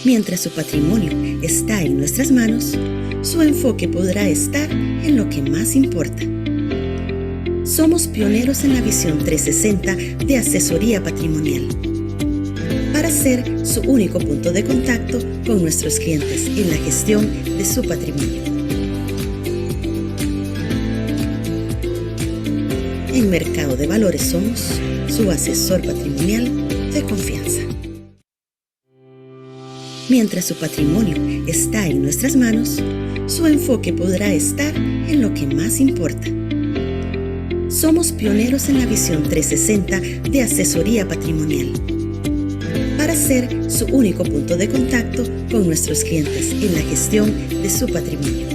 Mientras su patrimonio está en nuestras manos, su enfoque podrá estar en lo que más importa. Somos pioneros en la visión 360 de asesoría patrimonial, para ser su único punto de contacto con nuestros clientes en la gestión de su patrimonio. En Mercado de Valores somos su asesor patrimonial de confianza. Mientras su patrimonio está en nuestras manos, su enfoque podrá estar en lo que más importa. Somos pioneros en la visión 360 de asesoría patrimonial, para ser su único punto de contacto con nuestros clientes en la gestión de su patrimonio.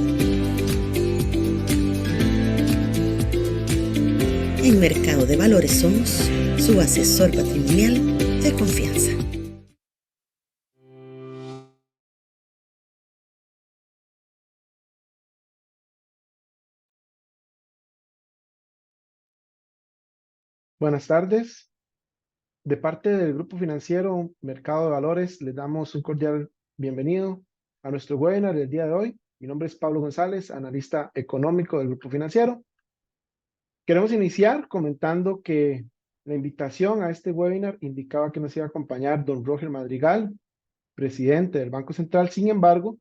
En Mercado de Valores somos su asesor patrimonial de confianza. Buenas tardes. De parte del Grupo Financiero Mercado de Valores, les damos un cordial bienvenido a nuestro webinar del día de hoy. Mi nombre es Pablo González, analista económico del Grupo Financiero. Queremos iniciar comentando que la invitación a este webinar indicaba que nos iba a acompañar don Roger Madrigal, presidente del Banco Central. Sin embargo,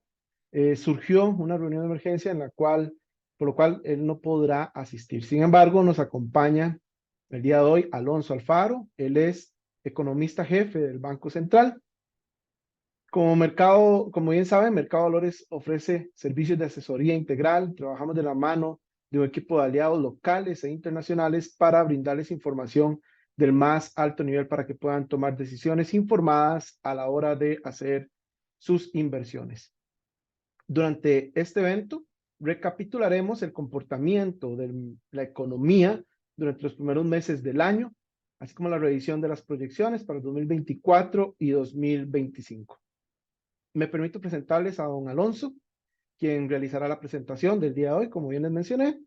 surgió una reunión de emergencia por lo cual él no podrá asistir. Sin embargo, nos acompaña el día de hoy Alonso Alfaro. Él es economista jefe del Banco Central. Como bien saben, Mercado de Valores ofrece servicios de asesoría integral. Trabajamos de la mano de un equipo de aliados locales e internacionales para brindarles información del más alto nivel para que puedan tomar decisiones informadas a la hora de hacer sus inversiones. Durante este evento, recapitularemos el comportamiento de la economía durante los primeros meses del año, así como la revisión de las proyecciones para 2024 y 2025. Me permito presentarles a don Alonso, quien realizará la presentación del día de hoy, como bien les mencioné.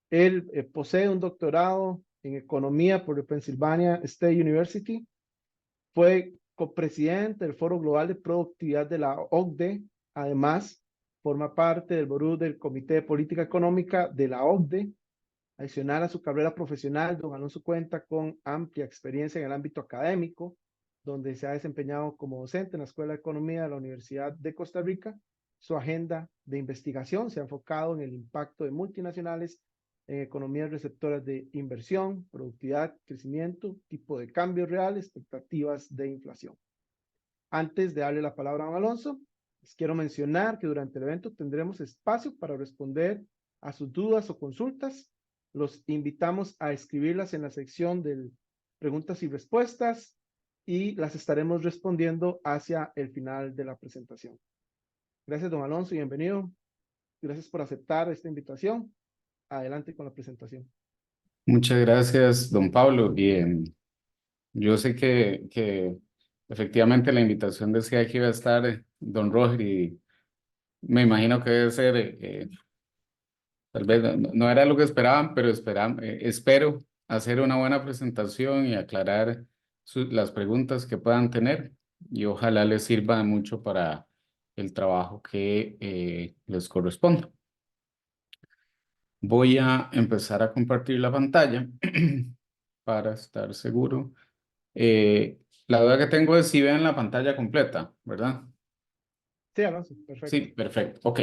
Él posee un doctorado en economía por el Pennsylvania State University. Fue copresidente del Foro Global de Productividad de la OCDE. Además, forma parte del Buró del Comité de Política Económica de la OCDE. Adicional a su carrera profesional, don Alonso cuenta con amplia experiencia en el ámbito académico, donde se ha desempeñado como docente en la Escuela de Economía de la Universidad de Costa Rica. Su agenda de investigación se ha enfocado en el impacto de multinacionales en economías receptoras de inversión, productividad, crecimiento, tipo de cambio real, expectativas de inflación. Antes de darle la palabra a don Alonso, les quiero mencionar que durante el evento tendremos espacio para responder a sus dudas o consultas. Los invitamos a escribirlas en la sección de preguntas y respuestas y las estaremos respondiendo hacia el final de la presentación. Gracias, don Alonso, y bienvenido. Gracias por aceptar esta invitación. Adelante con la presentación. Muchas gracias, don Pablo. Yo sé que efectivamente la invitación decía que iba a estar don Roger y me imagino que debe ser, tal vez no era lo que esperaban, pero espero hacer una buena presentación y aclarar las preguntas que puedan tener y ojalá les sirva mucho para el trabajo que les corresponde. Voy a empezar a compartir la pantalla para estar seguro. La duda que tengo es si ven la pantalla completa, ¿verdad? Sí, Alonso, Sí, perfecto. perfecto. Ok.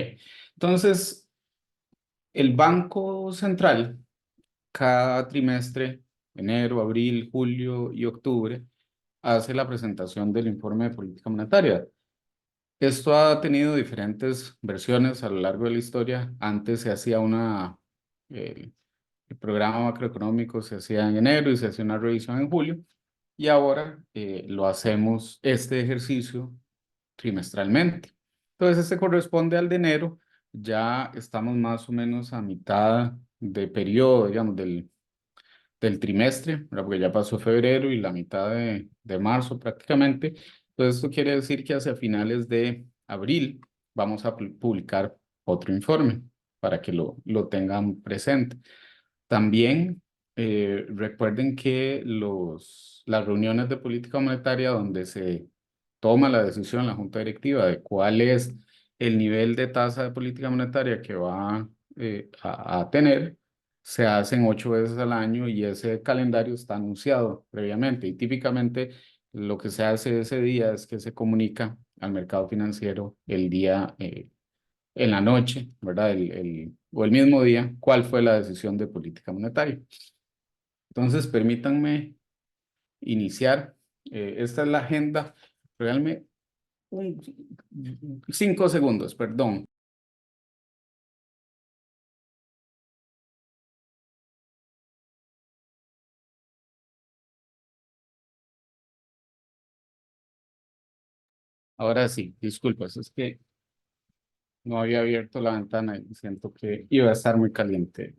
Entonces, el Banco Central, cada trimestre, enero, abril, julio y octubre, hace la presentación del informe de política monetaria. Esto ha tenido diferentes versiones a lo largo de la historia. Antes se hacía el programa macroeconómico se hacía en enero y se hacía una revisión en julio. Y ahora lo hacemos este ejercicio trimestralmente. Entonces, este corresponde al de enero. Ya estamos más o menos a mitad de periodo, digamos, del trimestre, ¿verdad? Porque ya pasó febrero y la mitad de marzo prácticamente. Entonces, esto quiere decir que hacia finales de abril vamos a publicar otro informe para que lo tengan presente. También recuerden que las reuniones de política monetaria donde se toma la decisión la Junta Directiva de cuál es el nivel de tasa de política monetaria que va a tener, se hacen 8 veces al año y ese calendario está anunciado previamente. Y típicamente lo que se hace ese día es que se comunica al mercado financiero el día, en la noche, ¿verdad? O el mismo día, cuál fue la decisión de política monetaria. Entonces, permítanme iniciar. Esta es la agenda. Realmente, 5 segundos, perdón. Ahora sí, disculpas, es que no había abierto la ventana y siento que iba a estar muy caliente.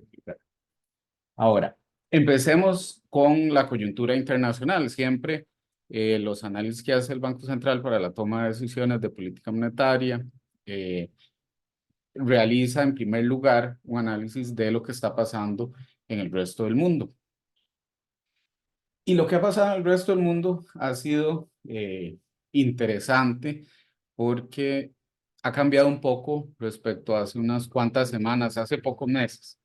Ahora, empecemos con la coyuntura internacional. Siempre los análisis que hace el Banco Central para la toma de decisiones de política monetaria realiza en primer lugar un análisis de lo que está pasando en el resto del mundo. Y lo que ha pasado en el resto del mundo ha sido interesante porque ha cambiado un poco respecto a hace unas cuantas semanas, hace pocos meses.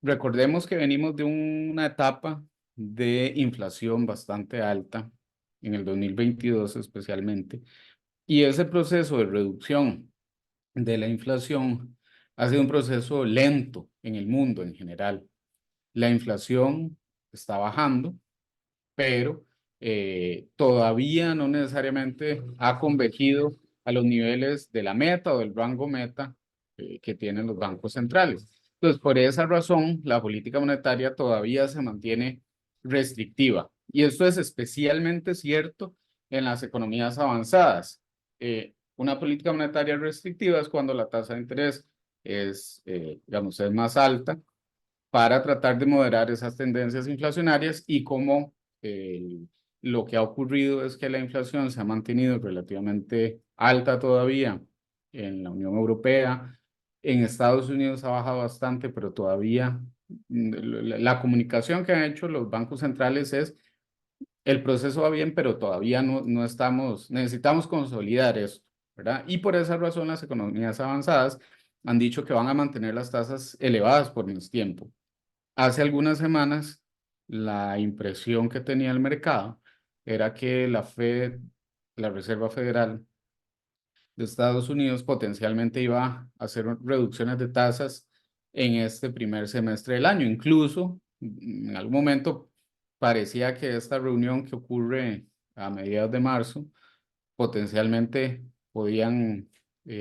Recordemos que venimos de una etapa de inflación bastante alta, en el 2022 especialmente, y ese proceso de reducción de la inflación ha sido un proceso lento en el mundo en general. La inflación está bajando, pero todavía no necesariamente ha convergido a los niveles de la meta o del rango meta que tienen los bancos centrales. Entonces, por esa razón, la política monetaria todavía se mantiene restrictiva. Y esto es especialmente cierto en las economías avanzadas. Una política monetaria restrictiva es cuando la tasa de interés digamos, es más alta para tratar de moderar esas tendencias inflacionarias y como lo que ha ocurrido es que la inflación se ha mantenido relativamente alta todavía en la Unión Europea. En Estados Unidos ha bajado bastante, pero todavía la comunicación que han hecho los bancos centrales es el proceso va bien, pero todavía no estamos, necesitamos consolidar eso, ¿verdad? Y por esa razón las economías avanzadas han dicho que van a mantener las tasas elevadas por más tiempo. Hace algunas semanas, la impresión que tenía el mercado era que la Fed, la Reserva Federal de Estados Unidos, potencialmente iba a hacer reducciones de tasas en este primer semestre del año. Incluso, en algún momento, parecía que esta reunión que ocurre a mediados de marzo, potencialmente podían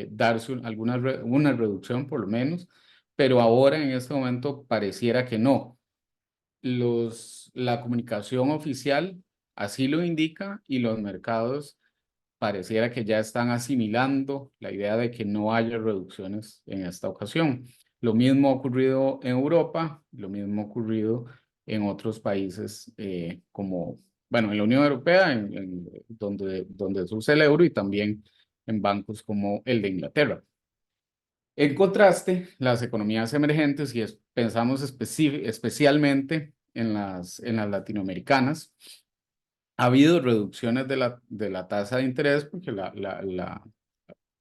darse una reducción por lo menos, pero ahora en este momento pareciera que no. La comunicación oficial así lo indica y los mercados pareciera que ya están asimilando la idea de que no haya reducciones en esta ocasión. Lo mismo ha ocurrido en Europa, lo mismo ha ocurrido en otros países como, bueno, en la Unión Europea, donde se usa el euro y también en bancos como el de Inglaterra. En contraste, las economías emergentes, y pensamos especialmente en las latinoamericanas, ha habido reducciones de la tasa de interés porque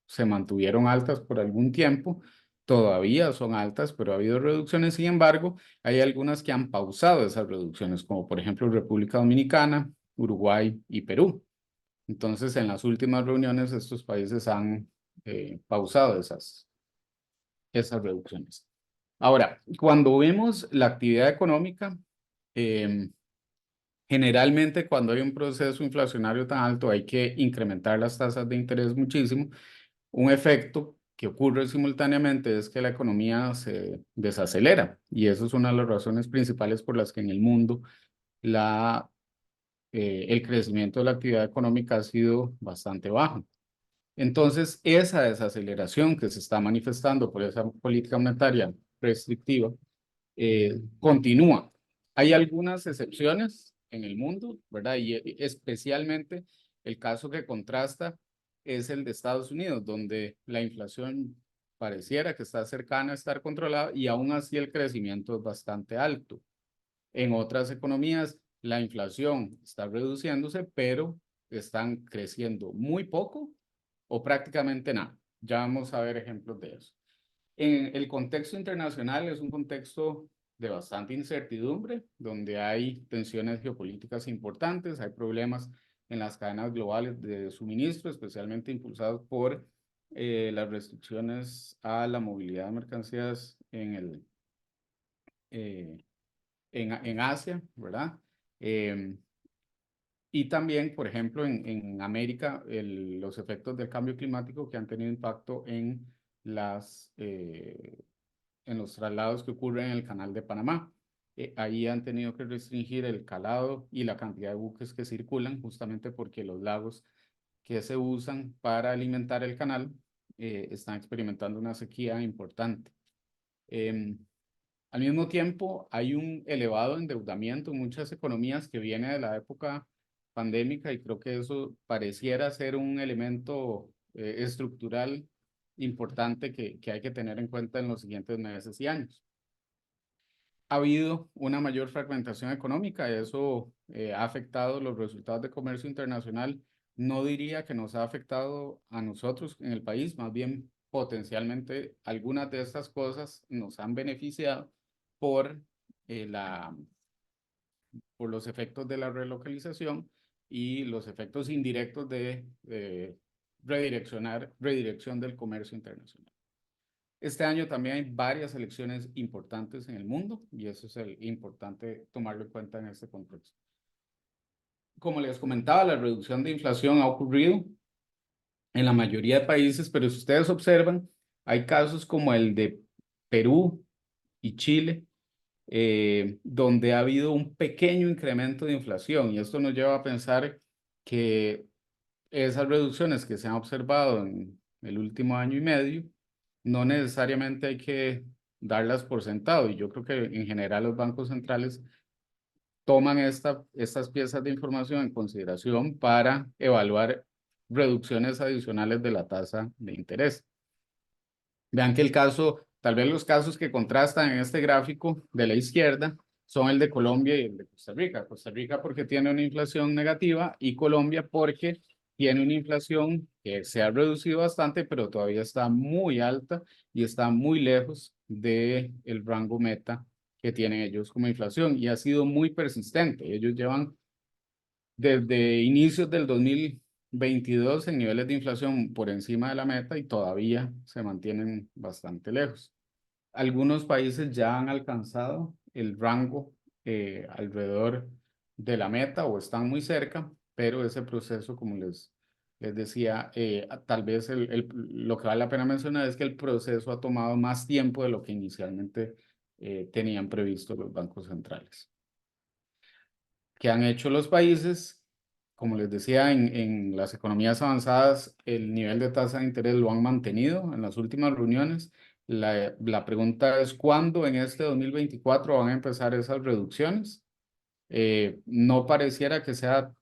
se mantuvieron altas por algún tiempo, todavía son altas, pero ha habido reducciones. Sin embargo, hay algunas que han pausado esas reducciones, como por ejemplo República Dominicana, Uruguay y Perú. Entonces, en las últimas reuniones, estos países han pausado esas reducciones. Ahora, cuando vemos la actividad económica, generalmente cuando hay un proceso inflacionario tan alto hay que incrementar las tasas de interés muchísimo. Un efecto que ocurre simultáneamente es que la economía se desacelera y eso es una de las razones principales por las que en el mundo el crecimiento de la actividad económica ha sido bastante bajo. Entonces, esa desaceleración que se está manifestando por esa política monetaria restrictiva continúa. Hay algunas excepciones en el mundo, ¿verdad? Y especialmente el caso que contrasta es el de Estados Unidos, donde la inflación pareciera que está cercana a estar controlada y aún así el crecimiento es bastante alto. En otras economías, la inflación está reduciéndose, pero están creciendo muy poco o prácticamente nada. Ya vamos a ver ejemplos de eso. En el contexto internacional es un contexto de bastante incertidumbre, donde hay tensiones geopolíticas importantes, hay problemas en las cadenas globales de suministro, especialmente impulsados por las restricciones a la movilidad de mercancías en Asia, ¿verdad? Y también, por ejemplo, en América, los efectos del cambio climático que han tenido impacto en los traslados que ocurren en el Canal de Panamá. Ahí han tenido que restringir el calado y la cantidad de buques que circulan, justamente porque los lagos que se usan para alimentar el canal están experimentando una sequía importante. Al mismo tiempo, hay un elevado endeudamiento en muchas economías que viene de la época pandémica y creo que eso pareciera ser un elemento estructural importante que hay que tener en cuenta en los siguientes meses y años. Ha habido una mayor fragmentación económica, eso ha afectado los resultados de comercio internacional. No diría que nos ha afectado a nosotros en el país, más bien potencialmente algunas de estas cosas nos han beneficiado por los efectos de la relocalización y los efectos indirectos de redirección del comercio internacional. Este año también hay varias elecciones importantes en el mundo y eso es importante tomarlo en cuenta en este contexto. Como les comentaba, la reducción de inflación ha ocurrido en la mayoría de países, pero si ustedes observan, hay casos como el de Perú y Chile, donde ha habido un pequeño incremento de inflación y esto nos lleva a pensar que esas reducciones que se han observado en el último año y medio no necesariamente hay que darlas por sentado y yo creo que en general los bancos centrales toman estas piezas de información en consideración para evaluar reducciones adicionales de la tasa de interés. Vean que tal vez los casos que contrastan en este gráfico de la izquierda son el de Colombia y el de Costa Rica. Costa Rica porque tiene una inflación negativa y Colombia porque tiene una inflación que se ha reducido bastante, pero todavía está muy alta y está muy lejos del rango meta que tienen ellos como inflación y ha sido muy persistente. Ellos llevan desde inicios del 2022 en niveles de inflación por encima de la meta y todavía se mantienen bastante lejos. Algunos países ya han alcanzado el rango alrededor de la meta o están muy cerca, pero ese proceso, como les decía, tal vez lo que vale la pena mencionar es que el proceso ha tomado más tiempo de lo que inicialmente tenían previsto los bancos centrales. ¿Qué han hecho los países? Como les decía, en las economías avanzadas, el nivel de tasa de interés lo han mantenido en las últimas reuniones. La pregunta es, ¿cuándo en este 2024 van a empezar esas reducciones? No pareciera que sea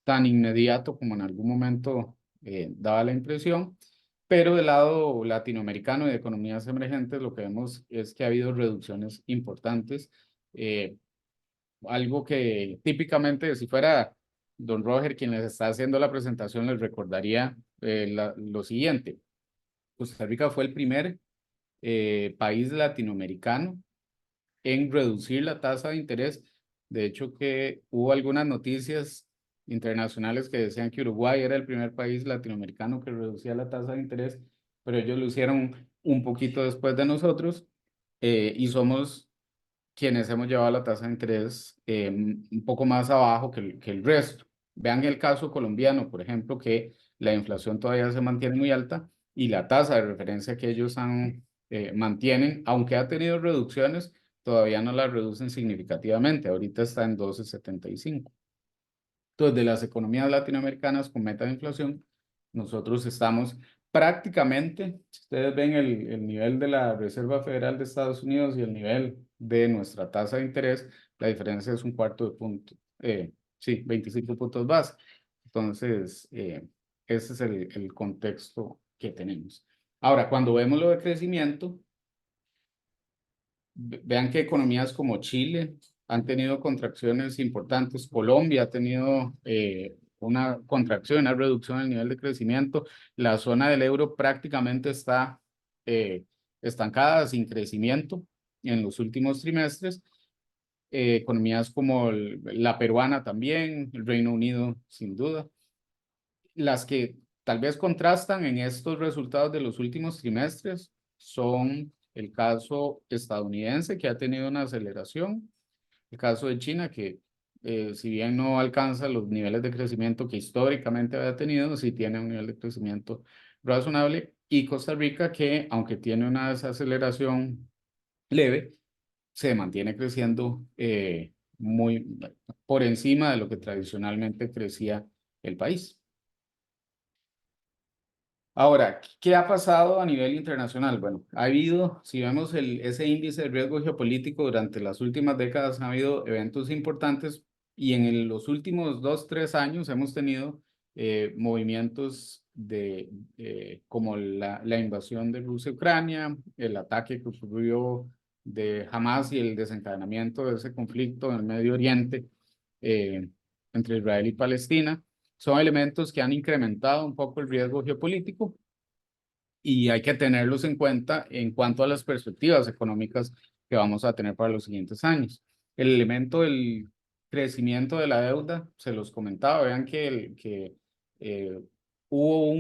tan inmediato como en algún momento daba la impresión, pero del lado latinoamericano y de economías emergentes lo que vemos es que ha habido reducciones importantes. Algo que típicamente, si fuera don Roger quien les está haciendo la presentación, les recordaría lo siguiente. Costa Rica fue el primer país latinoamericano en reducir la tasa de interés. De hecho, que hubo algunas noticias internacionales que decían que Uruguay era el primer país latinoamericano que reducía la tasa de interés, pero ellos lo hicieron un poquito después de nosotros y somos quienes hemos llevado la tasa de interés un poco más abajo que el resto. Vean el caso colombiano, por ejemplo, que la inflación todavía se mantiene muy alta y la tasa de referencia que ellos mantienen, aunque ha tenido reducciones, todavía no la reducen significativamente. Ahorita está en 12,75. Entonces, de las economías latinoamericanas con meta de inflación, nosotros estamos prácticamente, si ustedes ven el nivel de la Reserva Federal de Estados Unidos y el nivel de nuestra tasa de interés, la diferencia es un cuarto de punto, sí, 25 puntos base. Entonces, ese es el contexto que tenemos. Ahora, cuando vemos lo de crecimiento, vean que economías como Chile han tenido contracciones importantes, Colombia ha tenido una contracción, una reducción del nivel de crecimiento. La zona del euro prácticamente está estancada, sin crecimiento en los últimos trimestres. Economías como la peruana también, el Reino Unido sin duda. Las que tal vez contrastan en estos resultados de los últimos trimestres son el caso estadounidense, que ha tenido una aceleración, el caso de China, que si bien no alcanza los niveles de crecimiento que históricamente había tenido, sí tiene un nivel de crecimiento razonable, y Costa Rica, que aunque tiene una desaceleración leve, se mantiene creciendo muy por encima de lo que tradicionalmente crecía el país. Ahora, ¿qué ha pasado a nivel internacional? Bueno, ha habido, si vemos ese índice de riesgo geopolítico durante las últimas décadas, ha habido eventos importantes y en los últimos 2, 3 años hemos tenido movimientos como la invasión de Rusia a Ucrania, el ataque que ocurrió de Hamas y el desencadenamiento de ese conflicto en el Medio Oriente entre Israel y Palestina. Son elementos que han incrementado un poco el riesgo geopolítico y hay que tenerlos en cuenta en cuanto a las perspectivas económicas que vamos a tener para los siguientes años. El elemento del crecimiento de la deuda, se los comentaba, vean que hubo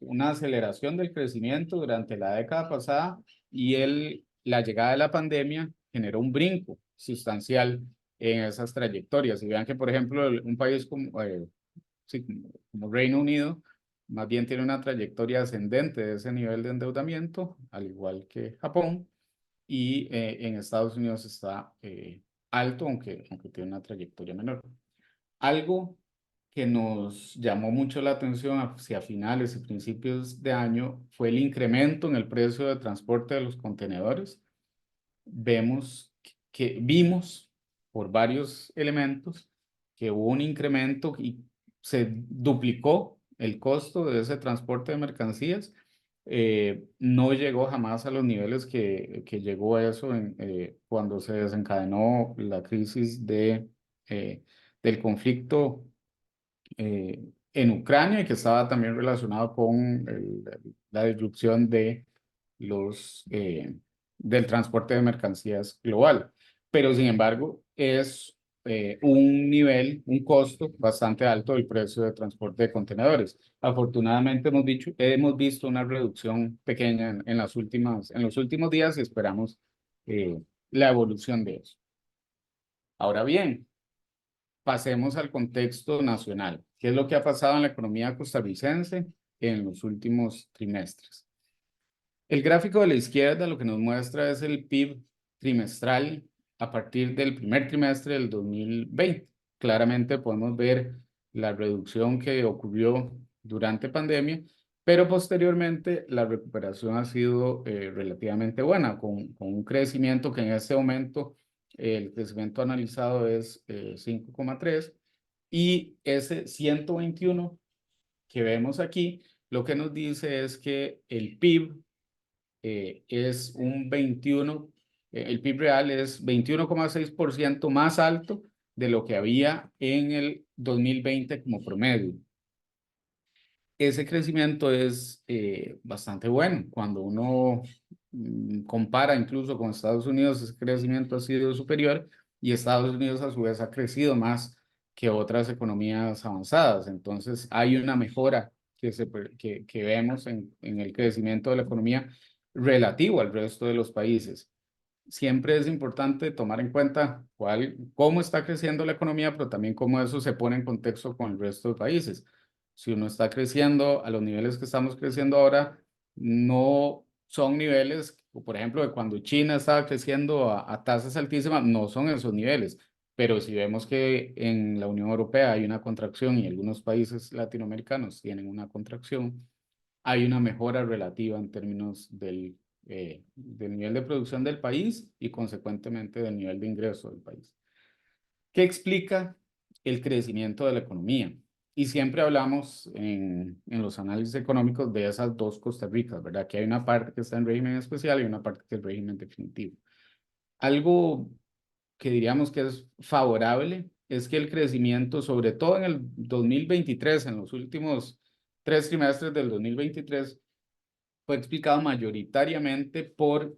una aceleración del crecimiento durante la década pasada y la llegada de la pandemia generó un brinco sustancial en esas trayectorias. Y vean que, por ejemplo, un país como Reino Unido, más bien tiene una trayectoria ascendente de ese nivel de endeudamiento, al igual que Japón, y en Estados Unidos está alto, aunque tiene una trayectoria menor. Algo que nos llamó mucho la atención hacia finales y principios de año fue el incremento en el precio de transporte de los contenedores. Vimos por varios elementos que hubo un incremento y se duplicó el costo de ese transporte de mercancías. No llegó jamás a los niveles que llegó a eso cuando se desencadenó la crisis del conflicto en Ucrania, y que estaba también relacionado con la disrupción del transporte de mercancías global. Pero sin embargo, es un costo bastante alto del precio de transporte de contenedores. Afortunadamente hemos visto una reducción pequeña en los últimos días y esperamos la evolución de eso. Ahora bien, pasemos al contexto nacional. ¿Qué es lo que ha pasado en la economía costarricense en los últimos trimestres? El gráfico de la izquierda lo que nos muestra es el PIB trimestral a partir del primer trimestre del 2020. Claramente podemos ver la reducción que ocurrió durante pandemia, pero posteriormente la recuperación ha sido relativamente buena, con un crecimiento que en este momento el crecimiento analizado es 5,3, y ese 121 que vemos aquí, lo que nos dice es que el PIB es el PIB real es 21,6% más alto de lo que había en el 2020 como promedio. Ese crecimiento es bastante bueno. Cuando uno compara incluso con Estados Unidos, ese crecimiento ha sido superior, y Estados Unidos a su vez ha crecido más que otras economías avanzadas. Entonces hay una mejora que vemos en el crecimiento de la economía relativo al resto de los países. Siempre es importante tomar en cuenta cómo está creciendo la economía, pero también cómo eso se pone en contexto con el resto de países. Si uno está creciendo a los niveles que estamos creciendo ahora, no son niveles, por ejemplo, de cuando China estaba creciendo a tasas altísimas, no son esos niveles. Pero si vemos que en la Unión Europea hay una contracción y algunos países latinoamericanos tienen una contracción, hay una mejora relativa en términos del nivel de producción del país y consecuentemente del nivel de ingreso del país. ¿Qué explica el crecimiento de la economía? Y siempre hablamos en los análisis económicos de esas dos Costa Ricas, ¿verdad? Que hay una parte que está en régimen especial y una parte que es régimen definitivo. Algo que diríamos que es favorable es que el crecimiento, sobre todo en el 2023, en los últimos 3 trimestres del 2023, fue explicado mayoritariamente por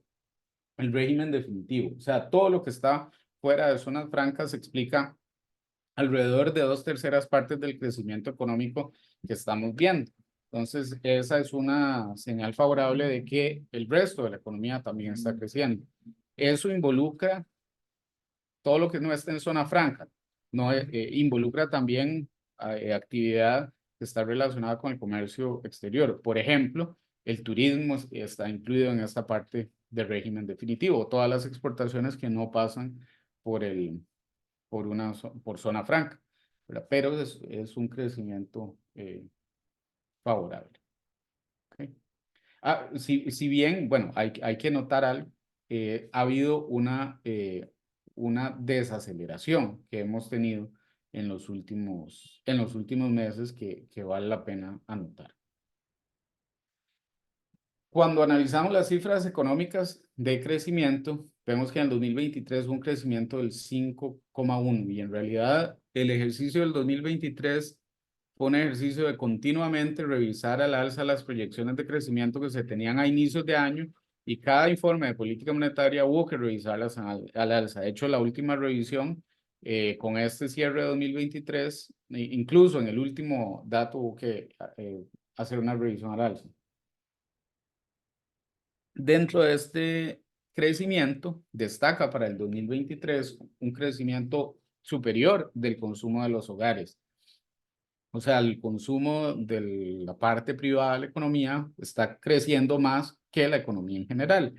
el régimen definitivo. O sea, todo lo que está fuera de zonas francas explica alrededor de 2/3 del crecimiento económico que estamos viendo. Entonces, esa es una señal favorable de que el resto de la economía también está creciendo. Eso involucra todo lo que no está en zona franca, no involucra también actividad que está relacionada con el comercio exterior. Por ejemplo, el turismo está incluido en esta parte del régimen definitivo, todas las exportaciones que no pasan por por zona franca, ¿verdad? Pero es un crecimiento favorable. ¿Okay? Si bien, bueno, hay que notar algo, ha habido una desaceleración que hemos tenido en los últimos meses que vale la pena anotar. Cuando analizamos las cifras económicas de crecimiento, vemos que en el 2023 hubo un crecimiento del 5,1 y en realidad el ejercicio del 2023 fue un ejercicio de continuamente revisar al alza las proyecciones de crecimiento que se tenían a inicios de año y cada informe de política monetaria hubo que revisarlas al alza. De hecho, la última revisión con este cierre de 2023, incluso en el último dato hubo que hacer una revisión al alza. Dentro de este crecimiento, destaca para el 2023 un crecimiento superior del consumo de los hogares. O sea, el consumo de la parte privada de la economía está creciendo más que la economía en general.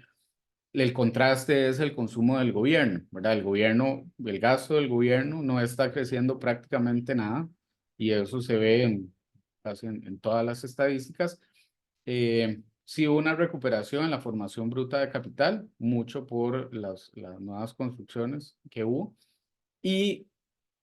El contraste es el consumo del gobierno, ¿verdad? El gasto del gobierno no está creciendo prácticamente nada y eso se ve casi en todas las estadísticas. Sí hubo una recuperación en la formación bruta de capital, mucho por las nuevas construcciones que hubo. Y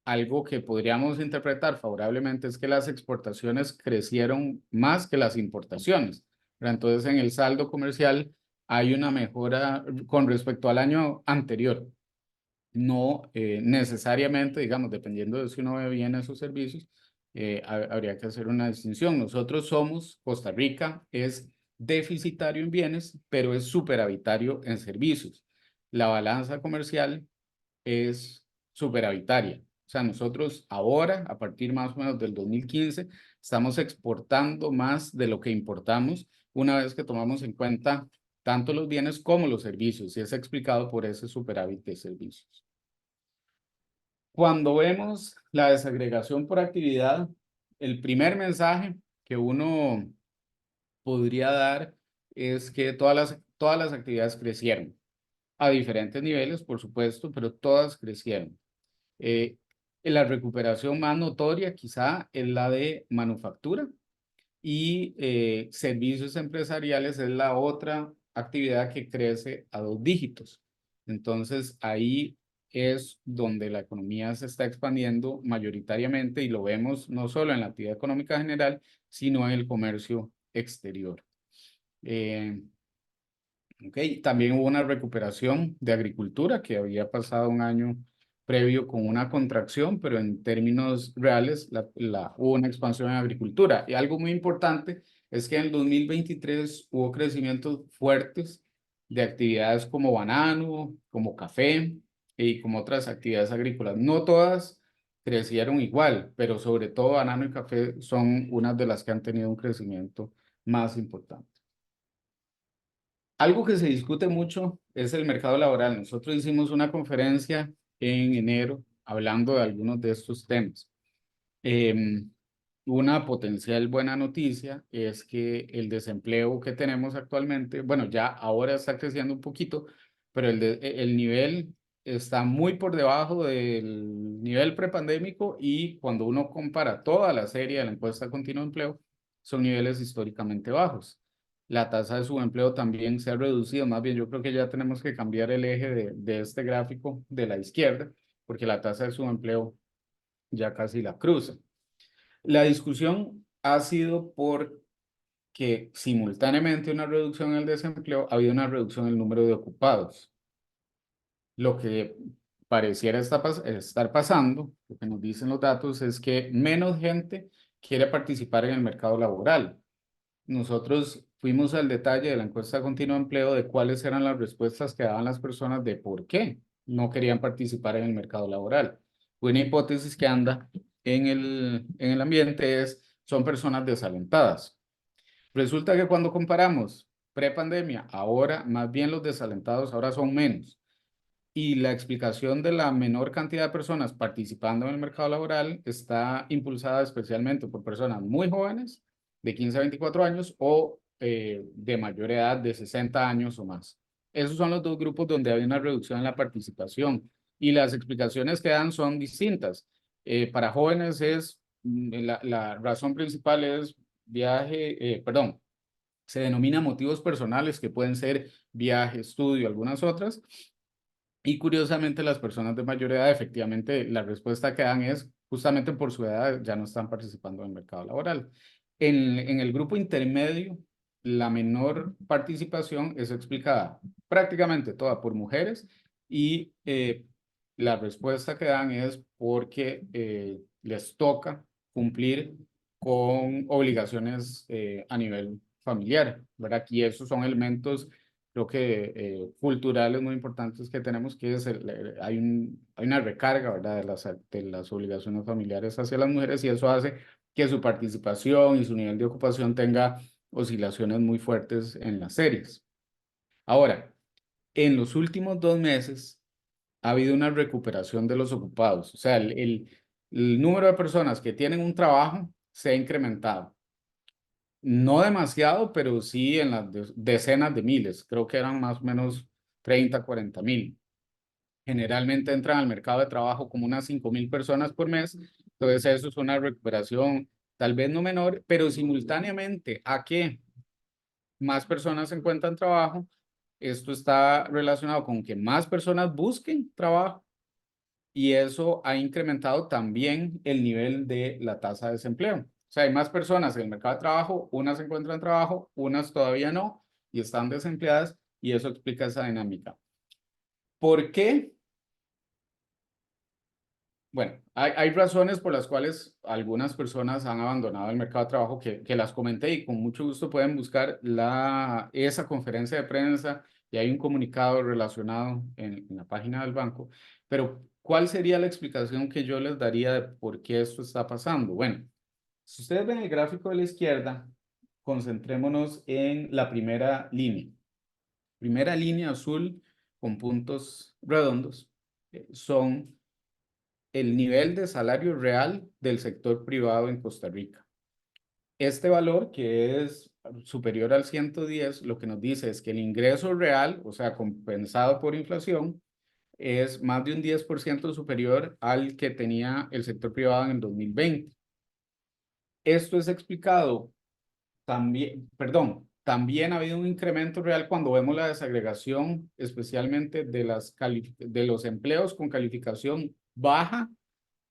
algo que podríamos interpretar favorablemente es que las exportaciones crecieron más que las importaciones. Entonces, en el saldo comercial hay una mejora con respecto al año anterior. No necesariamente, digamos, dependiendo de si uno ve bienes o servicios, habría que hacer una distinción. Nosotros Costa Rica es deficitario en bienes, pero es superavitario en servicios. La balanza comercial es superavitaria. O sea, nosotros ahora, a partir más o menos del 2015, estamos exportando más de lo que importamos una vez que tomamos en cuenta tanto los bienes como los servicios, y es explicado por ese superávit de servicios. Cuando vemos la desagregación por actividad, el primer mensaje que uno podría dar es que todas las actividades crecieron, a diferentes niveles, por supuesto, pero todas crecieron. La recuperación más notoria quizá es la de manufactura y servicios empresariales es la otra actividad que crece a 2 dígitos. Entonces ahí es donde la economía se está expandiendo mayoritariamente y lo vemos no solo en la actividad económica general, sino en el comercio exterior. También hubo una recuperación de agricultura que había pasado un año previo con una contracción, pero en términos reales hubo una expansión en agricultura. Y algo muy importante es que en el 2023 hubo crecimientos fuertes de actividades como banano, como café y como otras actividades agrícolas. No todas crecieron igual, pero sobre todo banano y café son unas de las que han tenido un crecimiento más importante. Algo que se discute mucho es el mercado laboral. Nosotros hicimos una conferencia en enero hablando de algunos de estos temas. Una potencial buena noticia es que el desempleo que tenemos actualmente, bueno, ya ahora está creciendo un poquito, pero el nivel está muy por debajo del nivel prepandémico y cuando uno compara toda la serie de la encuesta continua de empleo, son niveles históricamente bajos. La tasa de subempleo también se ha reducido, más bien yo creo que ya tenemos que cambiar el eje de este gráfico de la izquierda, porque la tasa de subempleo ya casi la cruza. La discusión ha sido porque simultáneamente una reducción en el desempleo ha habido una reducción en el número de ocupados, lo que pareciera estar pasando, lo que nos dicen los datos es que menos gente quiere participar en el mercado laboral. Nosotros fuimos al detalle de la encuesta continua de empleo de cuáles eran las respuestas que daban las personas de por qué no querían participar en el mercado laboral. Una hipótesis que anda en el ambiente son personas desalentadas. Resulta que cuando comparamos prepandemia, ahora más bien los desalentados ahora son menos. Y la explicación de la menor cantidad de personas participando en el mercado laboral está impulsada especialmente por personas muy jóvenes, de 15 a 24 años, o de mayor edad, de 60 años o más. Esos son los dos grupos donde hay una reducción en la participación. Y las explicaciones que dan son distintas. Para jóvenes la razón principal es se denomina motivos personales, que pueden ser viaje, estudio, algunas otras. Y curiosamente, las personas de mayor edad, efectivamente, la respuesta que dan es justamente por su edad ya no están participando en el mercado laboral. En el grupo intermedio, la menor participación es explicada prácticamente toda por mujeres y la respuesta que dan es porque les toca cumplir con obligaciones a nivel familiar, ¿verdad? Y esos son elementos, creo que culturales muy importantes que tenemos, que es hay una recarga, ¿verdad? De las obligaciones familiares hacia las mujeres, y eso hace que su participación y su nivel de ocupación tenga oscilaciones muy fuertes en las series. Ahora, en los últimos 2 meses ha habido una recuperación de los ocupados, o sea, el número de personas que tienen un trabajo se ha incrementado. No demasiado, pero sí en las decenas de miles. Creo que eran más o menos 30, 40 mil. Generalmente entran al mercado de trabajo como unas 5.000 personas por mes. Entonces eso es una recuperación tal vez no menor, pero simultáneamente a que más personas encuentran trabajo, esto está relacionado con que más personas busquen trabajo, y eso ha incrementado también el nivel de la tasa de desempleo. O sea, hay más personas en el mercado de trabajo, unas encuentran trabajo, unas todavía no, y están desempleadas, y eso explica esa dinámica. ¿Por qué? Bueno, hay razones por las cuales algunas personas han abandonado el mercado de trabajo que las comenté, y con mucho gusto pueden buscar esa conferencia de prensa, y hay un comunicado relacionado en la página del banco. Pero, ¿cuál sería la explicación que yo les daría de por qué esto está pasando? Bueno, si ustedes ven el gráfico de la izquierda, concentrémonos en la primera línea. Primera línea azul con puntos redondos son el nivel de salario real del sector privado en Costa Rica. Este valor, que es superior al 110, lo que nos dice es que el ingreso real, o sea, compensado por inflación, es más de un 10% superior al que tenía el sector privado en el 2020. Esto es explicado también ha habido un incremento real cuando vemos la desagregación, especialmente de los empleos con calificación baja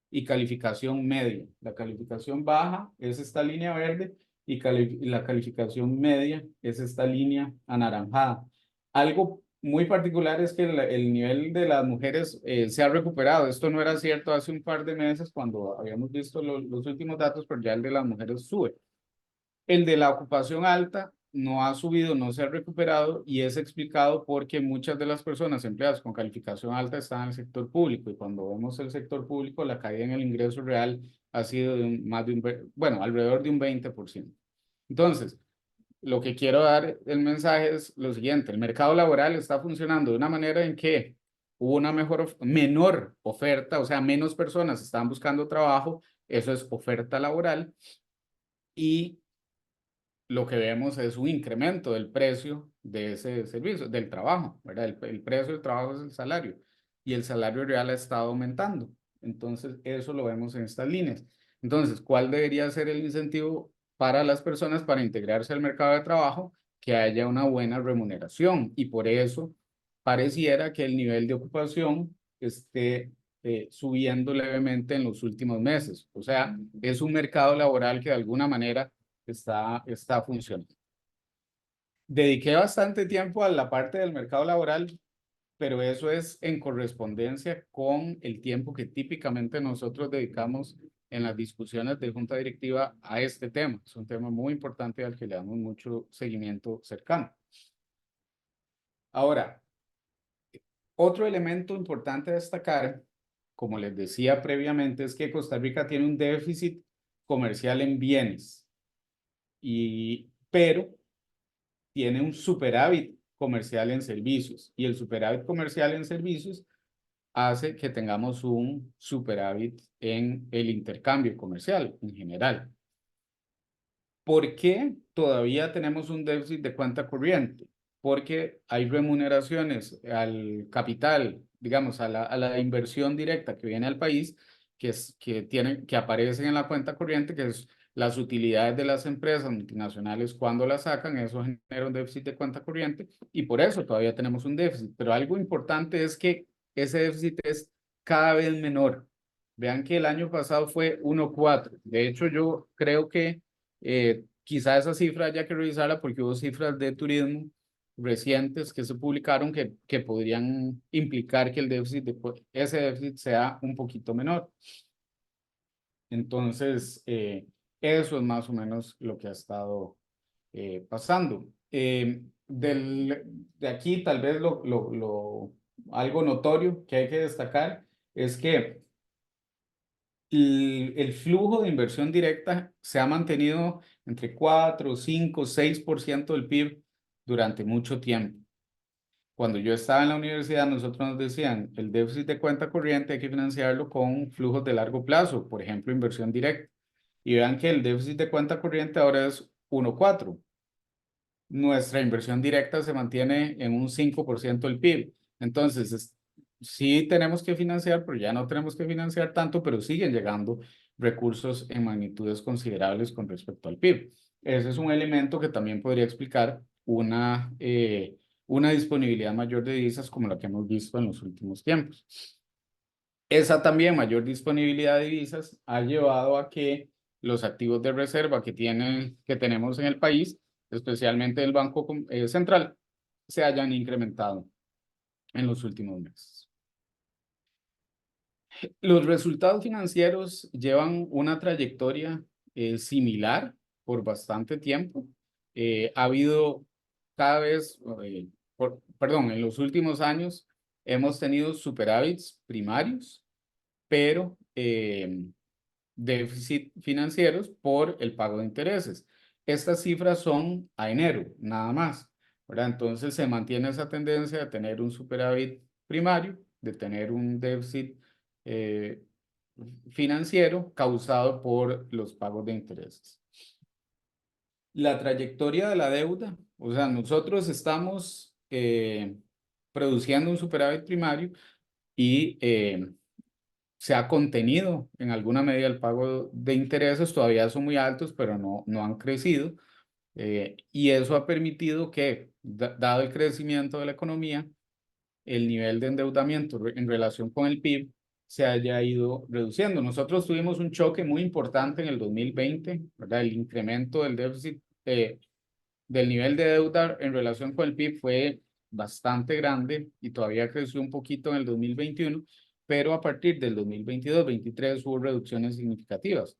y calificación media. La calificación baja es esta línea verde, y la calificación media es esta línea anaranjada. Algo muy particular es que el nivel de las mujeres se ha recuperado. Esto no era cierto hace un par de meses cuando habíamos visto los últimos datos, pero ya el de las mujeres sube. El de la ocupación alta no ha subido, no se ha recuperado, y es explicado porque muchas de las personas empleadas con calificación alta están en el sector público, y cuando vemos el sector público, la caída en el ingreso real ha sido alrededor de un 20%. Entonces, lo que quiero dar el mensaje es lo siguiente: el mercado laboral está funcionando de una manera en que hubo una menor oferta, o sea, menos personas están buscando trabajo, eso es oferta laboral, y lo que vemos es un incremento del precio de ese servicio, del trabajo, ¿verdad? El precio del trabajo es el salario, y el salario real ha estado aumentando. Entonces, eso lo vemos en estas líneas. Entonces, ¿cuál debería ser el incentivo para las personas para integrarse al mercado de trabajo? Que haya una buena remuneración, y por eso pareciera que el nivel de ocupación esté subiendo levemente en los últimos meses. O sea, es un mercado laboral que de alguna manera está funcionando. Dediqué bastante tiempo a la parte del mercado laboral, pero eso es en correspondencia con el tiempo que típicamente nosotros dedicamos en las discusiones de junta directiva a este tema. Es un tema muy importante al que le damos mucho seguimiento cercano. Ahora, otro elemento importante a destacar, como les decía previamente, es que Costa Rica tiene un déficit comercial en bienes, pero tiene un superávit comercial en servicios, y el superávit comercial en servicios hace que tengamos un superávit en el intercambio comercial en general. ¿Por qué todavía tenemos un déficit de cuenta corriente? Porque hay remuneraciones al capital, digamos, a la inversión directa que viene al país, que aparecen en la cuenta corriente, que es las utilidades de las empresas multinacionales cuando las sacan. Eso genera un déficit de cuenta corriente y por eso todavía tenemos un déficit. Pero algo importante es que ese déficit es cada vez menor. Vean que el año pasado fue 1.4. De hecho, yo creo que quizá esa cifra haya que revisarla porque hubo cifras de turismo recientes que se publicaron que podrían implicar que ese déficit sea un poquito menor. Entonces, eso es más o menos lo que ha estado pasando. De aquí, tal vez algo notorio que hay que destacar es que el flujo de inversión directa se ha mantenido entre 4, 5, 6% del PIB durante mucho tiempo. Cuando yo estaba en la universidad, nosotros nos decían, el déficit de cuenta corriente hay que financiarlo con flujos de largo plazo, por ejemplo, inversión directa. Y vean que el déficit de cuenta corriente ahora es 1.4. Nuestra inversión directa se mantiene en un 5% del PIB. Entonces, sí tenemos que financiar, pero ya no tenemos que financiar tanto, pero siguen llegando recursos en magnitudes considerables con respecto al PIB. Ese es un elemento que también podría explicar una disponibilidad mayor de divisas como la que hemos visto en los últimos tiempos. Esa también mayor disponibilidad de divisas ha llevado a que los activos de reserva que tenemos en el país, especialmente el Banco Central, se hayan incrementado en los últimos meses. Los resultados financieros llevan una trayectoria similar por bastante tiempo. Ha habido cada vez, en los últimos años hemos tenido superávits primarios, pero déficit financieros por el pago de intereses. Estas cifras son a enero, nada más, ¿verdad? Entonces se mantiene esa tendencia de tener un superávit primario, de tener un déficit financiero causado por los pagos de intereses. La trayectoria de la deuda, o sea, nosotros estamos produciendo un superávit primario y se ha contenido en alguna medida el pago de intereses. Todavía son muy altos, pero no han crecido. Y eso ha permitido que, dado el crecimiento de la economía, el nivel de endeudamiento en relación con el PIB se haya ido reduciendo. Nosotros tuvimos un choque muy importante en el 2020, ¿verdad? El incremento del déficit, del nivel de deuda en relación con el PIB fue bastante grande y todavía creció un poquito en el 2021, pero a partir del 2022-23 hubo reducciones significativas.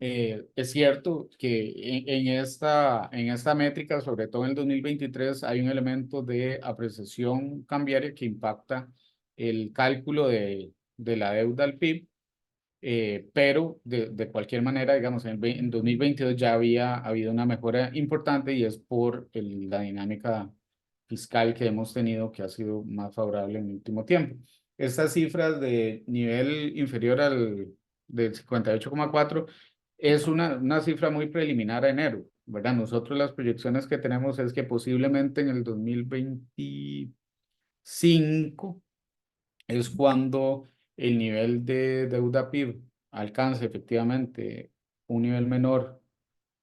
Es cierto que en esta métrica, sobre todo en el 2023, hay un elemento de apreciación cambiaria que impacta el cálculo de la deuda al PIB, pero de cualquier manera, digamos, en 2022 ya había habido una mejora importante y es por la dinámica fiscal que hemos tenido que ha sido más favorable en el último tiempo. Estas cifras de nivel inferior al del 58.4 es una cifra muy preliminar a enero, ¿verdad? Nosotros las proyecciones que tenemos es que posiblemente en el 2025 es cuando el nivel de deuda PIB alcance efectivamente un nivel menor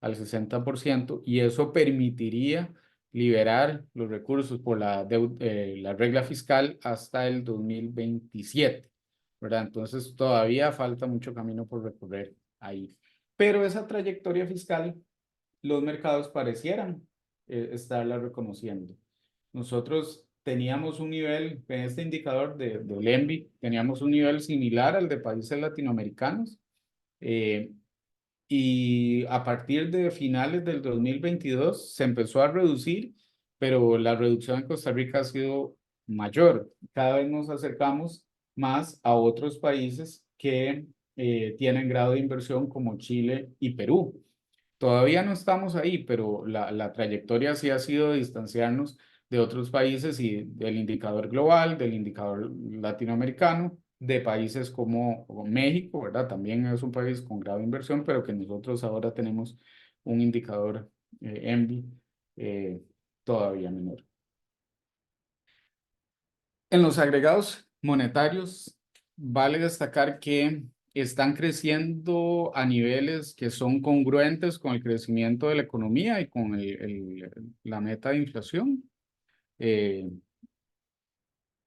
al 60% y eso permitiría liberar los recursos por la regla fiscal hasta el 2027, ¿verdad? Entonces todavía falta mucho camino por recorrer ahí. Pero esa trayectoria fiscal, los mercados parecieran estarla reconociendo. Nosotros teníamos un nivel, en este indicador del ENVI, teníamos un nivel similar al de países latinoamericanos. Y a partir de finales del 2022 se empezó a reducir, pero la reducción en Costa Rica ha sido mayor. Cada vez nos acercamos más a otros países que tienen grado de inversión como Chile y Perú. Todavía no estamos ahí, pero la trayectoria sí ha sido distanciarnos de otros países y del indicador global, del indicador latinoamericano, de países como México, ¿verdad? También es un país con grave inversión, pero que nosotros ahora tenemos un indicador ENVI todavía menor. En los agregados monetarios, vale destacar que están creciendo a niveles que son congruentes con el crecimiento de la economía y con la meta de inflación.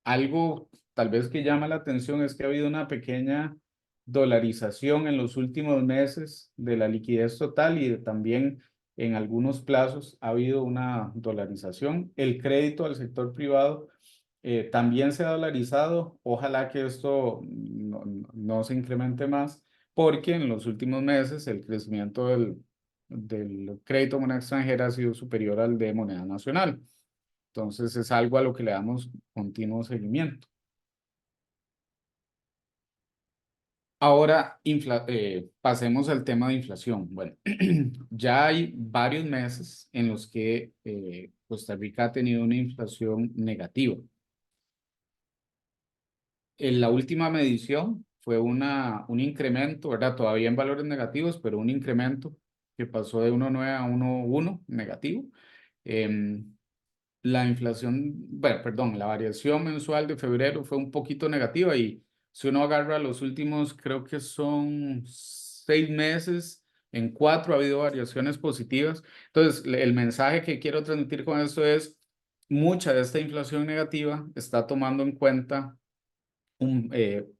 Algo tal vez que llama la atención es que ha habido una pequeña dolarización en los últimos meses de la liquidez total y también en algunos plazos ha habido una dolarización. El crédito al sector privado también se ha dolarizado. Ojalá que esto no se incremente más, porque en los últimos meses el crecimiento del crédito moneda extranjera ha sido superior al de moneda nacional. Entonces es algo a lo que le damos continuo seguimiento. Ahora pasemos al tema de inflación. Bueno, ya hay varios meses en los que Costa Rica ha tenido una inflación negativa. En la última medición fue un incremento, ¿verdad? Todavía en valores negativos, pero un incremento que pasó de 1,9 a 1,1 negativo. La inflación, bueno, perdón, la variación mensual de febrero fue un poquito negativa y si uno agarra los últimos, creo que son 6 meses, en 4 ha habido variaciones positivas. Entonces, el mensaje que quiero transmitir con esto es, mucha de esta inflación negativa está tomando en cuenta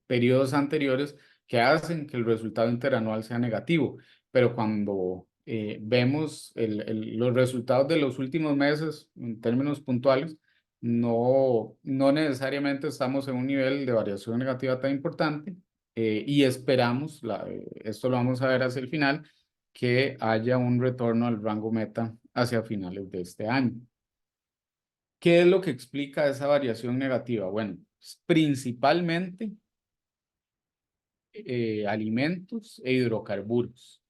periodos anteriores que hacen que el resultado interanual sea negativo, pero cuando vemos los resultados de los últimos meses en términos puntuales, no necesariamente estamos en un nivel de variación negativa tan importante y esperamos, esto lo vamos a ver hacia el final, que haya un retorno al rango meta hacia finales de este año. ¿Qué es lo que explica esa variación negativa? Bueno, principalmente alimentos e hidrocarburos.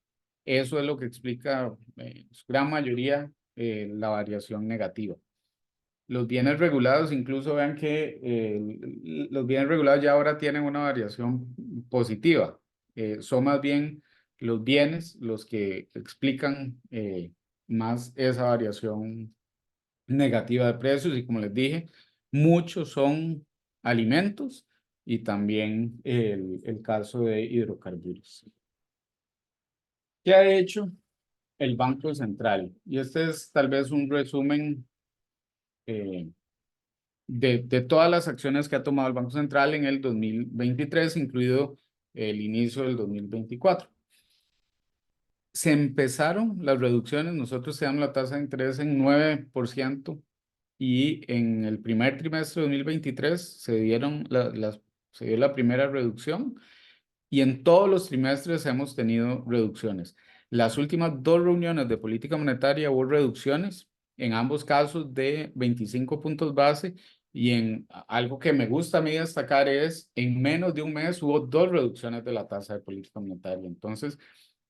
Eso es lo que explica en su gran mayoría la variación negativa. Los bienes regulados, incluso vean que los bienes regulados ya ahora tienen una variación positiva. Son más bien los bienes los que explican más esa variación negativa de precios y como les dije, muchos son alimentos y también el caso de hidrocarburos. ¿Qué ha hecho el Banco Central? Y este es tal vez un resumen de todas las acciones que ha tomado el Banco Central en el 2023, incluido el inicio del 2024. Se empezaron las reducciones, nosotros tenemos la tasa de interés en 9%, y en el primer trimestre de 2023 se dio la primera reducción y en todos los trimestres hemos tenido reducciones. Las últimas 2 reuniones de política monetaria hubo reducciones, en ambos casos de 25 puntos base, y en algo que me gusta a mí destacar es, en menos de un mes hubo 2 reducciones de la tasa de política monetaria. Entonces,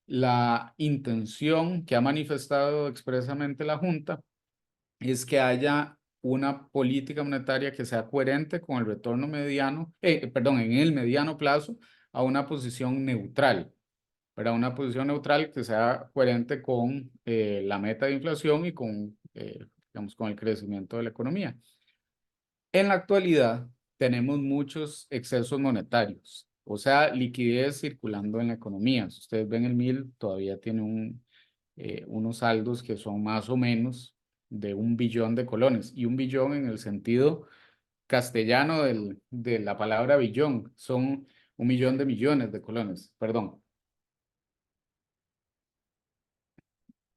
la intención que ha manifestado expresamente la Junta es que haya una política monetaria que sea coherente con el retorno mediano, en el mediano plazo, a una posición neutral, ¿verdad? Una posición neutral que sea coherente con la meta de inflación y digamos, con el crecimiento de la economía. En la actualidad tenemos muchos excesos monetarios, o sea, liquidez circulando en la economía. Si ustedes ven el MIL, todavía tiene unos saldos que son más o menos de 1 billón de colones, y 1 billón en el sentido castellano de la palabra billón, son 1 millón de millones de colones, perdón.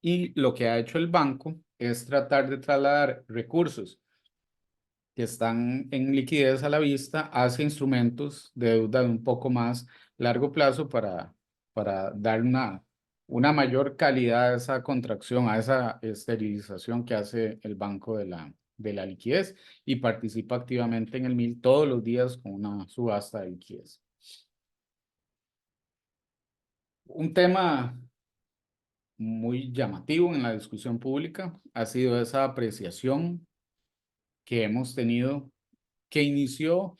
Y lo que ha hecho el banco es tratar de trasladar recursos que están en liquidez a la vista hacia instrumentos de deuda de un poco más largo plazo para dar una mayor calidad a esa contracción, a esa esterilización que hace el banco de la liquidez, y participa activamente en el MIL todos los días con una subasta de liquidez. Un tema muy llamativo en la discusión pública ha sido esa apreciación que hemos tenido, que inició,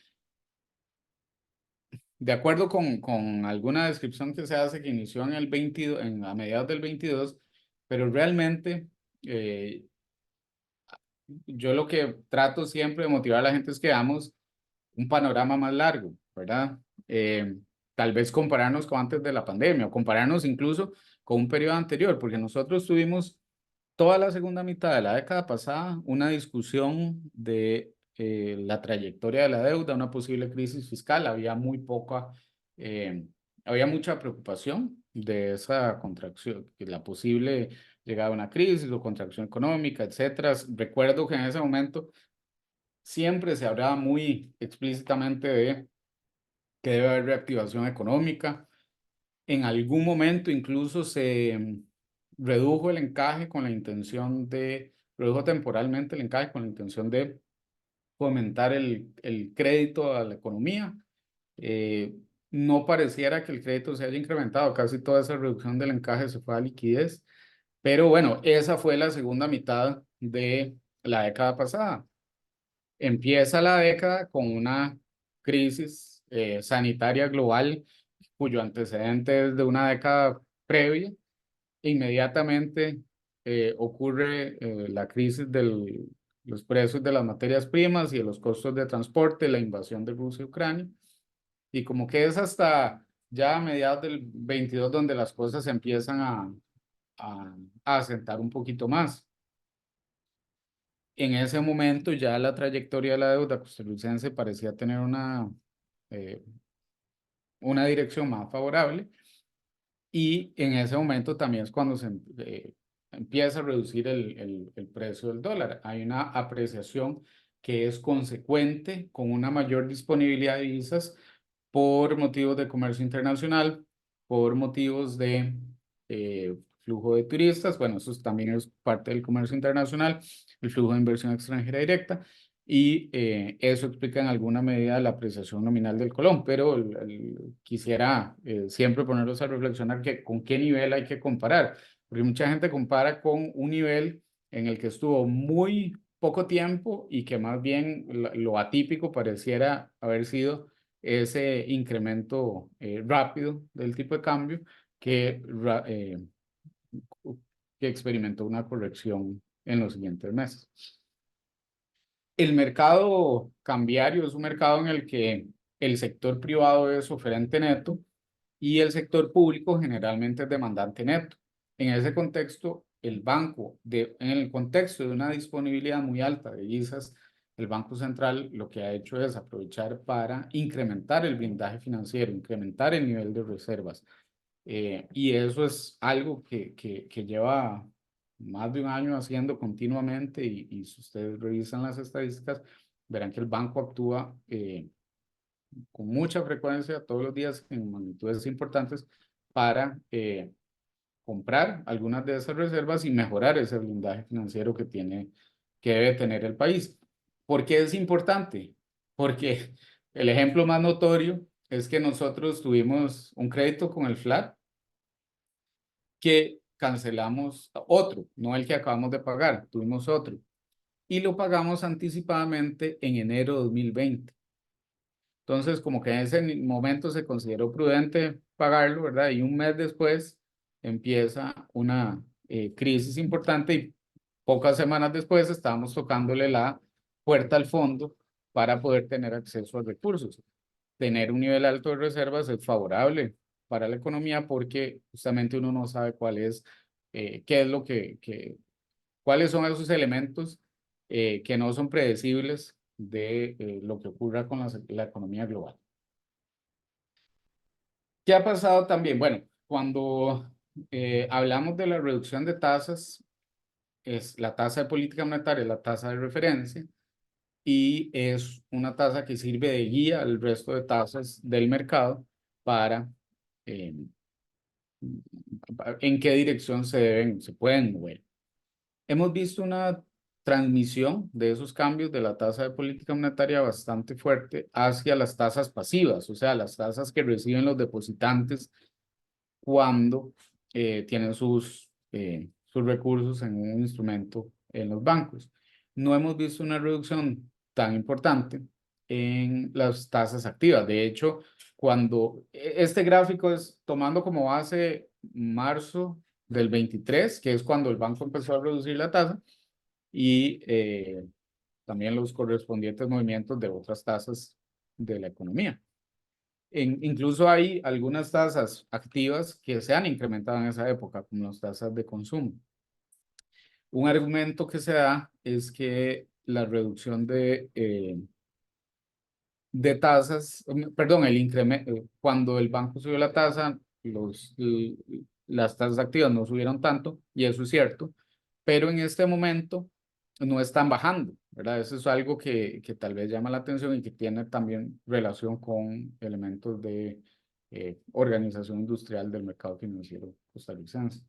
de acuerdo con alguna descripción que se hace, que inició en el 22, a mediados del 22, pero realmente yo lo que trato siempre de motivar a la gente es que damos un panorama más largo, ¿verdad? Tal vez compararnos con antes de la pandemia o compararnos incluso con un periodo anterior, porque nosotros tuvimos toda la segunda mitad de la década pasada una discusión de la trayectoria de la deuda, una posible crisis fiscal. Había mucha preocupación de esa contracción, que la posible llegada a una crisis o contracción económica, etcétera. Recuerdo que en ese momento siempre se hablaba muy explícitamente de que debe haber reactivación económica. En algún momento incluso se redujo el encaje con la intención redujo temporalmente el encaje con la intención de fomentar el crédito a la economía. No pareciera que el crédito se haya incrementado, casi toda esa reducción del encaje se fue a liquidez, pero bueno, esa fue la segunda mitad de la década pasada. Empieza la década con una crisis sanitaria global cuyo antecedente es de una década previa. Inmediatamente ocurre la crisis de los precios de las materias primas y de los costos de transporte, la invasión de Rusia y Ucrania. Y como que es hasta ya a mediados del 22 donde las cosas se empiezan a asentar un poquito más. En ese momento ya la trayectoria de la deuda costarricense parecía tener una dirección más favorable, y en ese momento también es cuando se empieza a reducir el precio del dólar. Hay una apreciación que es consecuente con una mayor disponibilidad de divisas por motivos de comercio internacional, por motivos de flujo de turistas. Bueno, eso también es parte del comercio internacional, el flujo de inversión extranjera directa, y eso explica en alguna medida la apreciación nominal del colón, pero quisiera siempre ponerlos a reflexionar que con qué nivel hay que comparar, porque mucha gente compara con un nivel en el que estuvo muy poco tiempo y que más bien lo atípico pareciera haber sido ese incremento rápido del tipo de cambio que experimentó una corrección en los siguientes meses. El mercado cambiario es un mercado en el que el sector privado es oferente neto y el sector público generalmente es demandante neto. En ese contexto, en el contexto de una disponibilidad muy alta de divisas, el Banco Central lo que ha hecho es aprovechar para incrementar el blindaje financiero, incrementar el nivel de reservas. Y eso es algo que lleva más de un año haciendo continuamente, y si ustedes revisan las estadísticas, verán que el banco actúa con mucha frecuencia todos los días en magnitudes importantes para comprar algunas de esas reservas y mejorar ese blindaje financiero que debe tener el país. ¿Por qué es importante? Porque el ejemplo más notorio es que nosotros tuvimos un crédito con el FLAT que cancelamos, otro, no el que acabamos de pagar, tuvimos otro, y lo pagamos anticipadamente en enero de 2020. Entonces, como que en ese momento se consideró prudente pagarlo, ¿verdad? Y un mes después empieza una crisis importante, y pocas semanas después estábamos tocándole la puerta al fondo para poder tener acceso a recursos. Tener un nivel alto de reservas es favorable para la economía porque justamente uno no sabe cuáles son esos elementos que no son predecibles de lo que ocurra con la economía global. ¿Qué ha pasado también? Bueno, cuando hablamos de la reducción de tasas, es la tasa de política monetaria, la tasa de referencia, y es una tasa que sirve de guía al resto de tasas del mercado para en qué dirección se pueden mover. Hemos visto una transmisión de esos cambios de la tasa de política monetaria bastante fuerte hacia las tasas pasivas, o sea, las tasas que reciben los depositantes cuando tienen sus recursos en un instrumento en los bancos. No hemos visto una reducción tan importante en las tasas activas. De hecho, cuando este gráfico es tomando como base marzo del 23, que es cuando el banco empezó a reducir la tasa, y también los correspondientes movimientos de otras tasas de la economía. Incluso hay algunas tasas activas que se han incrementado en esa época, como las tasas de consumo. Un argumento que se da es que la reducción de tasas, perdón, el incremento, cuando el banco subió la tasa, las tasas activas no subieron tanto, y eso es cierto, pero en este momento no están bajando, ¿verdad? Eso es algo que tal vez llama la atención y que tiene también relación con elementos de organización industrial del mercado financiero costarricense.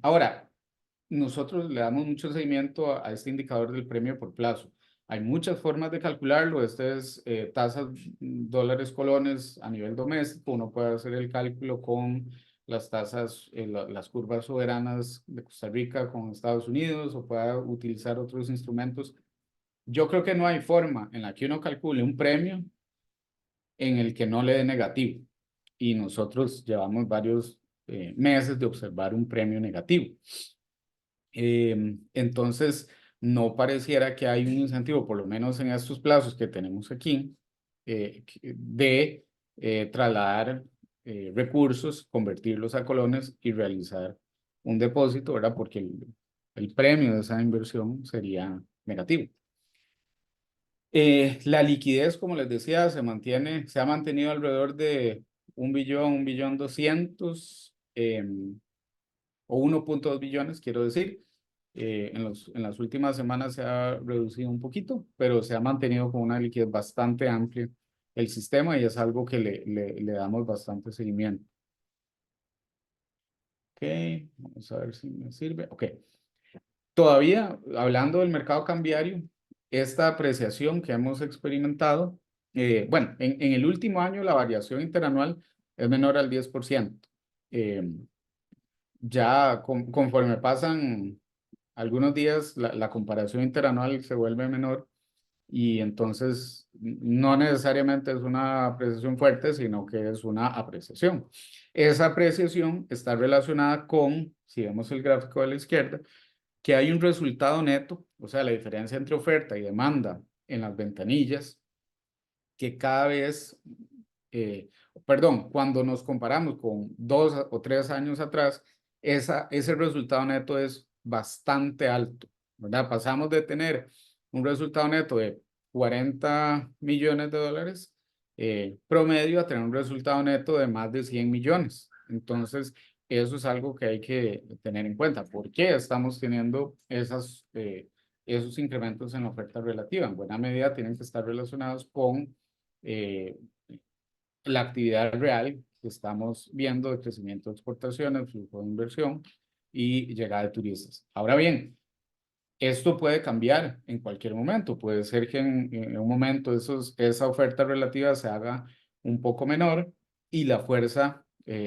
Ahora, nosotros le damos mucho seguimiento a este indicador del premio por plazo. Hay muchas formas de calcularlo. Este es tasas dólares colones a nivel doméstico. Uno puede hacer el cálculo con las tasas, las curvas soberanas de Costa Rica con Estados Unidos, o pueda utilizar otros instrumentos. Yo creo que no hay forma en la que uno calcule un premio en el que no le dé negativo. Y nosotros llevamos varios meses de observar un premio negativo. Entonces, no pareciera que hay un incentivo, por lo menos en estos plazos que tenemos aquí, de trasladar recursos, convertirlos a colones y realizar un depósito, ¿verdad? Porque el premio de esa inversión sería negativo. La liquidez, como les decía, se ha mantenido alrededor de 1.200.000.000, o 1.2 billones, quiero decir. En las últimas semanas se ha reducido un poquito, pero se ha mantenido con una liquidez bastante amplia el sistema, y es algo que le damos bastante seguimiento. Ok, vamos a ver si me sirve. Ok. Todavía, hablando del mercado cambiario, esta apreciación que hemos experimentado, bueno, en el último año la variación interanual es menor al 10%. Ya conforme pasan algunos días, la comparación interanual se vuelve menor, y entonces no necesariamente es una apreciación fuerte, sino que es una apreciación. Esa apreciación está relacionada con, si vemos el gráfico de la izquierda, que hay un resultado neto, o sea, la diferencia entre oferta y demanda en las ventanillas, que cada vez, perdón, cuando nos comparamos con 2 o 3 años atrás, ese resultado neto es bastante alto, ¿verdad? Pasamos de tener un resultado neto de 40 millones de dólares promedio a tener un resultado neto de más de 100 millones. Entonces, eso es algo que hay que tener en cuenta. ¿Por qué estamos teniendo esos incrementos en la oferta relativa? En buena medida tienen que estar relacionados con la actividad real que estamos viendo de crecimiento de exportaciones, flujo de inversión y llegada de turistas. Ahora bien, esto puede cambiar en cualquier momento. Puede ser que en un momento esa oferta relativa se haga un poco menor y la fuerza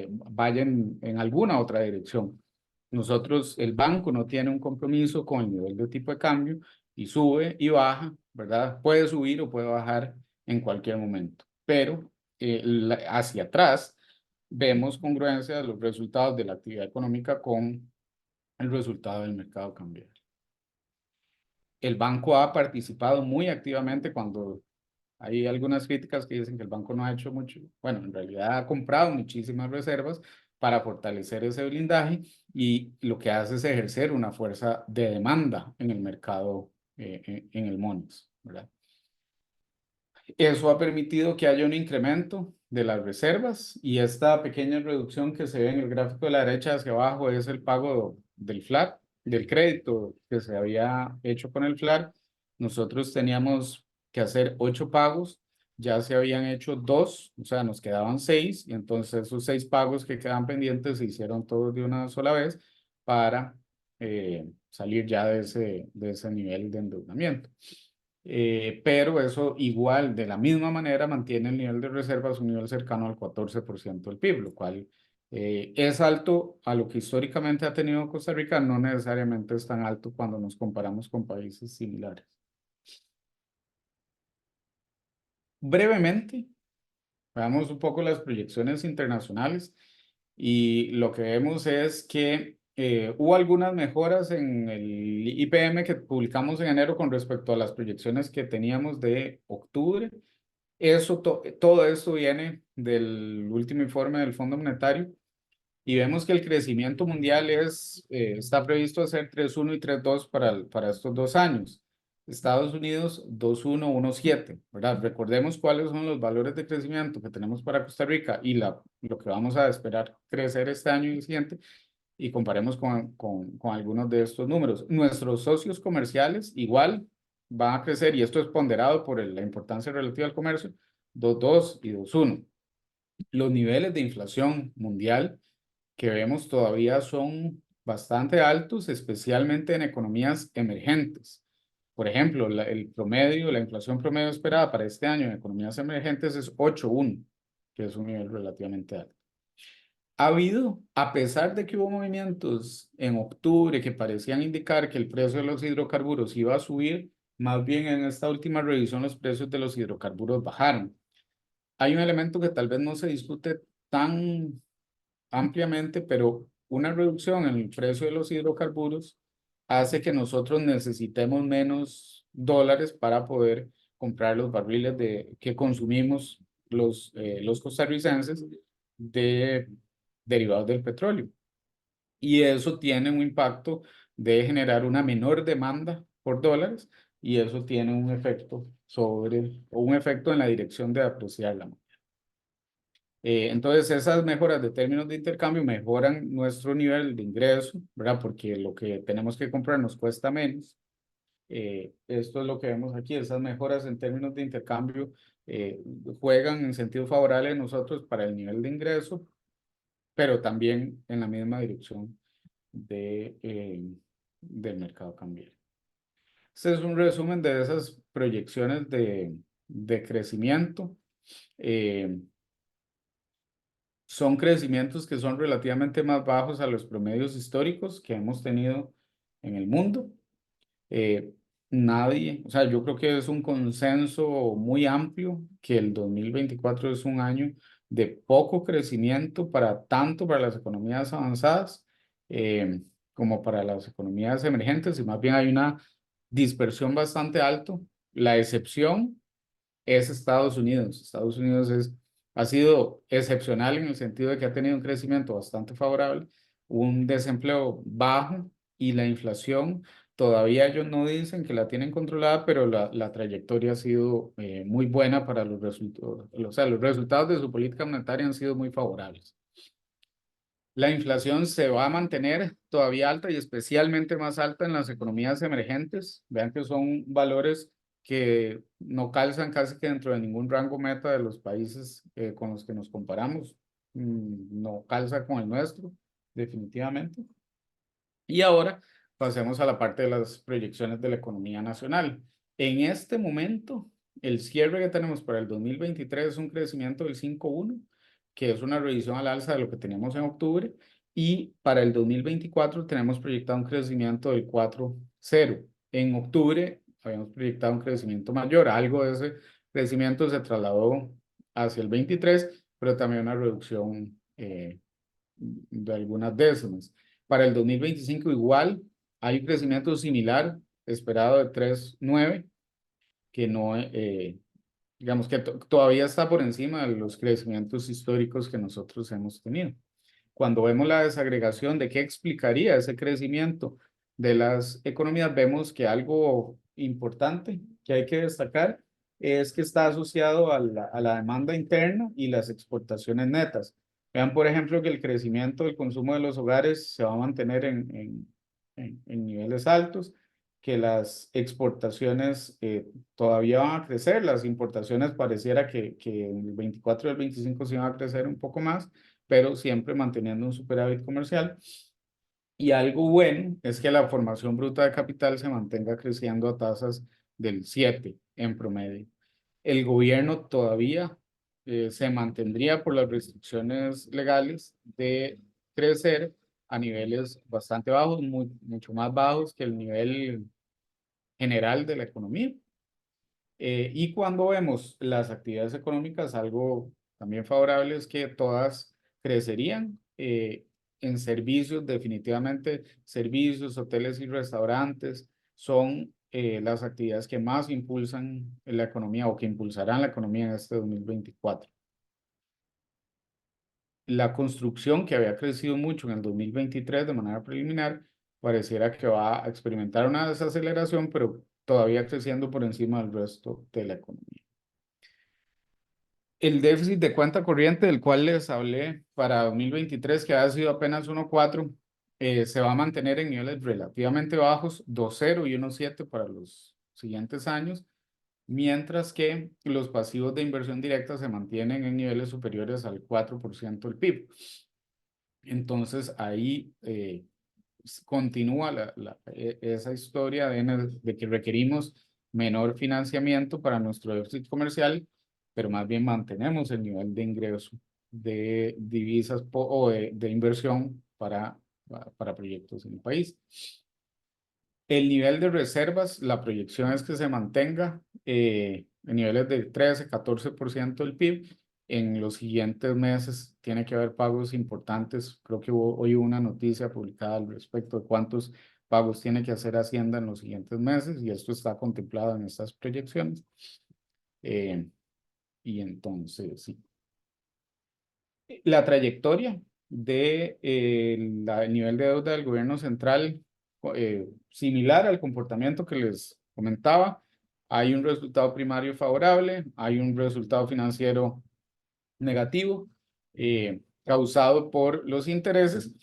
vaya en alguna otra dirección. Nosotros, el banco no tiene un compromiso con el nivel de tipo de cambio, y sube y baja, ¿verdad? Puede subir o puede bajar en cualquier momento. Pero hacia atrás vemos congruencia de los resultados de la actividad económica con el resultado del mercado cambiario. El banco ha participado muy activamente cuando hay algunas críticas que dicen que el banco no ha hecho mucho. Bueno, en realidad ha comprado muchísimas reservas para fortalecer ese blindaje, y lo que hace es ejercer una fuerza de demanda en el mercado, en el MONES, ¿verdad? Eso ha permitido que haya un incremento de las reservas, y esta pequeña reducción que se ve en el gráfico de la derecha hacia abajo es el pago del FLAR, del crédito que se había hecho con el FLAR, nosotros teníamos que hacer 8 pagos, ya se habían hecho 2, o sea, nos quedaban 6, y entonces esos 6 pagos que quedan pendientes se hicieron todos de una sola vez para salir ya de ese nivel de endeudamiento. Pero eso igual, de la misma manera, mantiene el nivel de reservas un nivel cercano al 14% del PIB, lo cual es alto a lo que históricamente ha tenido Costa Rica, no necesariamente es tan alto cuando nos comparamos con países similares. Brevemente, veamos un poco las proyecciones internacionales y lo que vemos es que hubo algunas mejoras en el IPM que publicamos en enero con respecto a las proyecciones que teníamos de octubre. Todo esto viene del último informe del Fondo Monetario y vemos que el crecimiento mundial está previsto a ser 3,1 y 3,2 para estos 2 años. Estados Unidos 2,1, 1,7, ¿verdad? Recordemos cuáles son los valores de crecimiento que tenemos para Costa Rica y lo que vamos a esperar crecer este año y el siguiente, y comparemos con algunos de estos números. Nuestros socios comerciales igual van a crecer, y esto es ponderado por la importancia relativa al comercio, 2,2 y 2,1. Los niveles de inflación mundial que vemos todavía son bastante altos, especialmente en economías emergentes. Por ejemplo, la inflación promedio esperada para este año en economías emergentes es 8,1, que es un nivel relativamente alto. A pesar de que hubo movimientos en octubre que parecían indicar que el precio de los hidrocarburos iba a subir, más bien en esta última revisión los precios de los hidrocarburos bajaron. Hay un elemento que tal vez no se discute tan ampliamente, pero una reducción en el precio de los hidrocarburos hace que nosotros necesitemos menos dólares para poder comprar los barriles que consumimos los costarricenses de derivados del petróleo. Y eso tiene un impacto de generar una menor demanda por dólares, y eso tiene un efecto en la dirección de apreciar la moneda. Entonces, esas mejoras de términos de intercambio mejoran nuestro nivel de ingreso, ¿verdad? Porque lo que tenemos que comprar nos cuesta menos. Esto es lo que vemos aquí, esas mejoras en términos de intercambio juegan en sentido favorable a nosotros para el nivel de ingreso, pero también en la misma dirección del mercado cambiario. Este es un resumen de esas proyecciones de crecimiento. Son crecimientos que son relativamente más bajos a los promedios históricos que hemos tenido en el mundo. O sea, yo creo que es un consenso muy amplio que el 2024 es un año de poco crecimiento tanto para las economías avanzadas como para las economías emergentes, y más bien hay una dispersión bastante alta. La excepción es Estados Unidos. Estados Unidos ha sido excepcional en el sentido de que ha tenido un crecimiento bastante favorable, un desempleo bajo, y la inflación todavía ellos no dicen que la tienen controlada, pero la trayectoria ha sido muy buena para los resultados. O sea, los resultados de su política monetaria han sido muy favorables. La inflación se va a mantener todavía alta, y especialmente más alta en las economías emergentes. Vean que son valores que no calzan casi que dentro de ningún rango meta de los países con los que nos comparamos. No calza con el nuestro, definitivamente. Y ahora pasemos a la parte de las proyecciones de la economía nacional. En este momento, el cierre que tenemos para el 2023 es un crecimiento del 5,1, que es una revisión al alza de lo que teníamos en octubre, y para el 2024 tenemos proyectado un crecimiento del 4,0. En octubre habíamos proyectado un crecimiento mayor, algo de ese crecimiento se trasladó hacia el 23, pero también una reducción de algunas décimas. Para el 2025 igual hay un crecimiento similar esperado de 3,9, que no, digamos que todavía está por encima de los crecimientos históricos que nosotros hemos tenido. Cuando vemos la desagregación de qué explicaría ese crecimiento de las economías, vemos que algo importante que hay que destacar es que está asociado a la demanda interna y las exportaciones netas. Vean, por ejemplo, que el crecimiento del consumo de los hogares se va a mantener en niveles altos, que las exportaciones todavía van a crecer, las importaciones pareciera que en el 24 y el 25 se van a crecer un poco más, pero siempre manteniendo un superávit comercial. Y algo bueno es que la formación bruta de capital se mantenga creciendo a tasas del 7 en promedio. El gobierno todavía se mantendría por las restricciones legales de crecer a niveles bastante bajos, mucho más bajos que el nivel general de la economía. Y cuando vemos las actividades económicas, algo también favorable es que todas crecerían. En servicios, definitivamente, servicios, hoteles y restaurantes son las actividades que más impulsan la economía o que impulsarán la economía en este 2024. La construcción, que había crecido mucho en el 2023 de manera preliminar, pareciera que va a experimentar una desaceleración, pero todavía creciendo por encima del resto de la economía. El déficit de cuenta corriente, del cual les hablé para 2023, que ha sido apenas 1,4, se va a mantener en niveles relativamente bajos, 2,0 y 1,7 para los siguientes años, mientras que los pasivos de inversión directa se mantienen en niveles superiores al 4% del PIB. Entonces, ahí continúa esa historia de que requerimos menor financiamiento para nuestro déficit comercial, pero más bien mantenemos el nivel de ingreso de divisas o de inversión para proyectos en el país. El nivel de reservas, la proyección es que se mantenga en niveles de 13-14% del PIB. En los siguientes meses tiene que haber pagos importantes. Creo que hoy hubo una noticia publicada al respecto de cuántos pagos tiene que hacer Hacienda en los siguientes meses, y esto está contemplado en estas proyecciones. Y entonces, sí. La trayectoria de el nivel de deuda del gobierno central, similar al comportamiento que les comentaba. Hay un resultado primario favorable, hay un resultado financiero negativo causado por los intereses,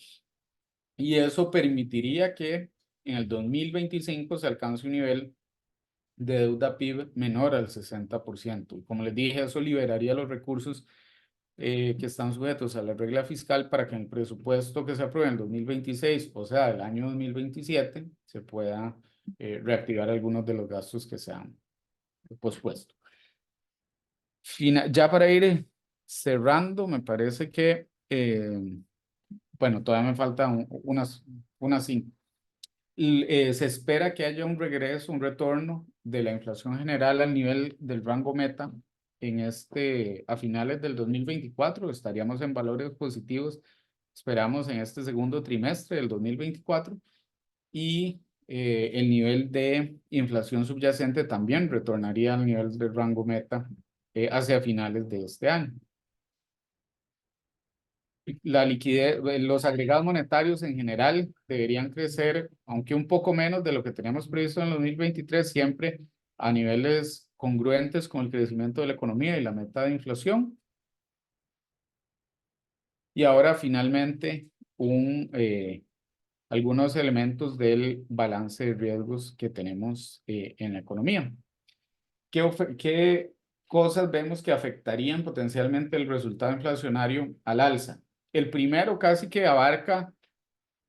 y eso permitiría que en el 2025 se alcance un nivel de deuda PIB menor al 60%. Como les dije, eso liberaría los recursos que están sujetos a la regla fiscal para que en el presupuesto que se apruebe en 2026, o sea, el año 2027, se pueda reactivar algunos de los gastos que se han pospuesto. Ya para ir cerrando, me parece que, bueno, todavía me faltan unas 5. Se espera que haya un regreso, un retorno de la inflación general al nivel del rango meta a finales del 2024. Estaríamos en valores positivos, esperamos, en este segundo trimestre del 2024, y el nivel de inflación subyacente también retornaría al nivel del rango meta hacia finales de este año. La liquidez, los agregados monetarios en general deberían crecer, aunque un poco menos de lo que teníamos previsto en el 2023, siempre a niveles congruentes con el crecimiento de la economía y la meta de inflación. Y ahora, finalmente, algunos elementos del balance de riesgos que tenemos en la economía. ¿Qué cosas vemos que afectarían potencialmente el resultado inflacionario al alza? El primero casi que abarca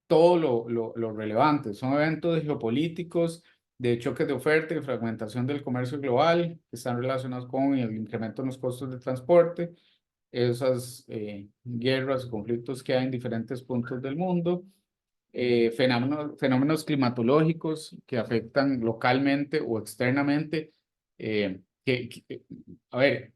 todo lo relevante. Son eventos geopolíticos, de choques de oferta y fragmentación del comercio global, que están relacionados con el incremento en los costos de transporte, esas guerras y conflictos que hay en diferentes puntos del mundo, fenómenos climatológicos que afectan localmente o externamente. A ver,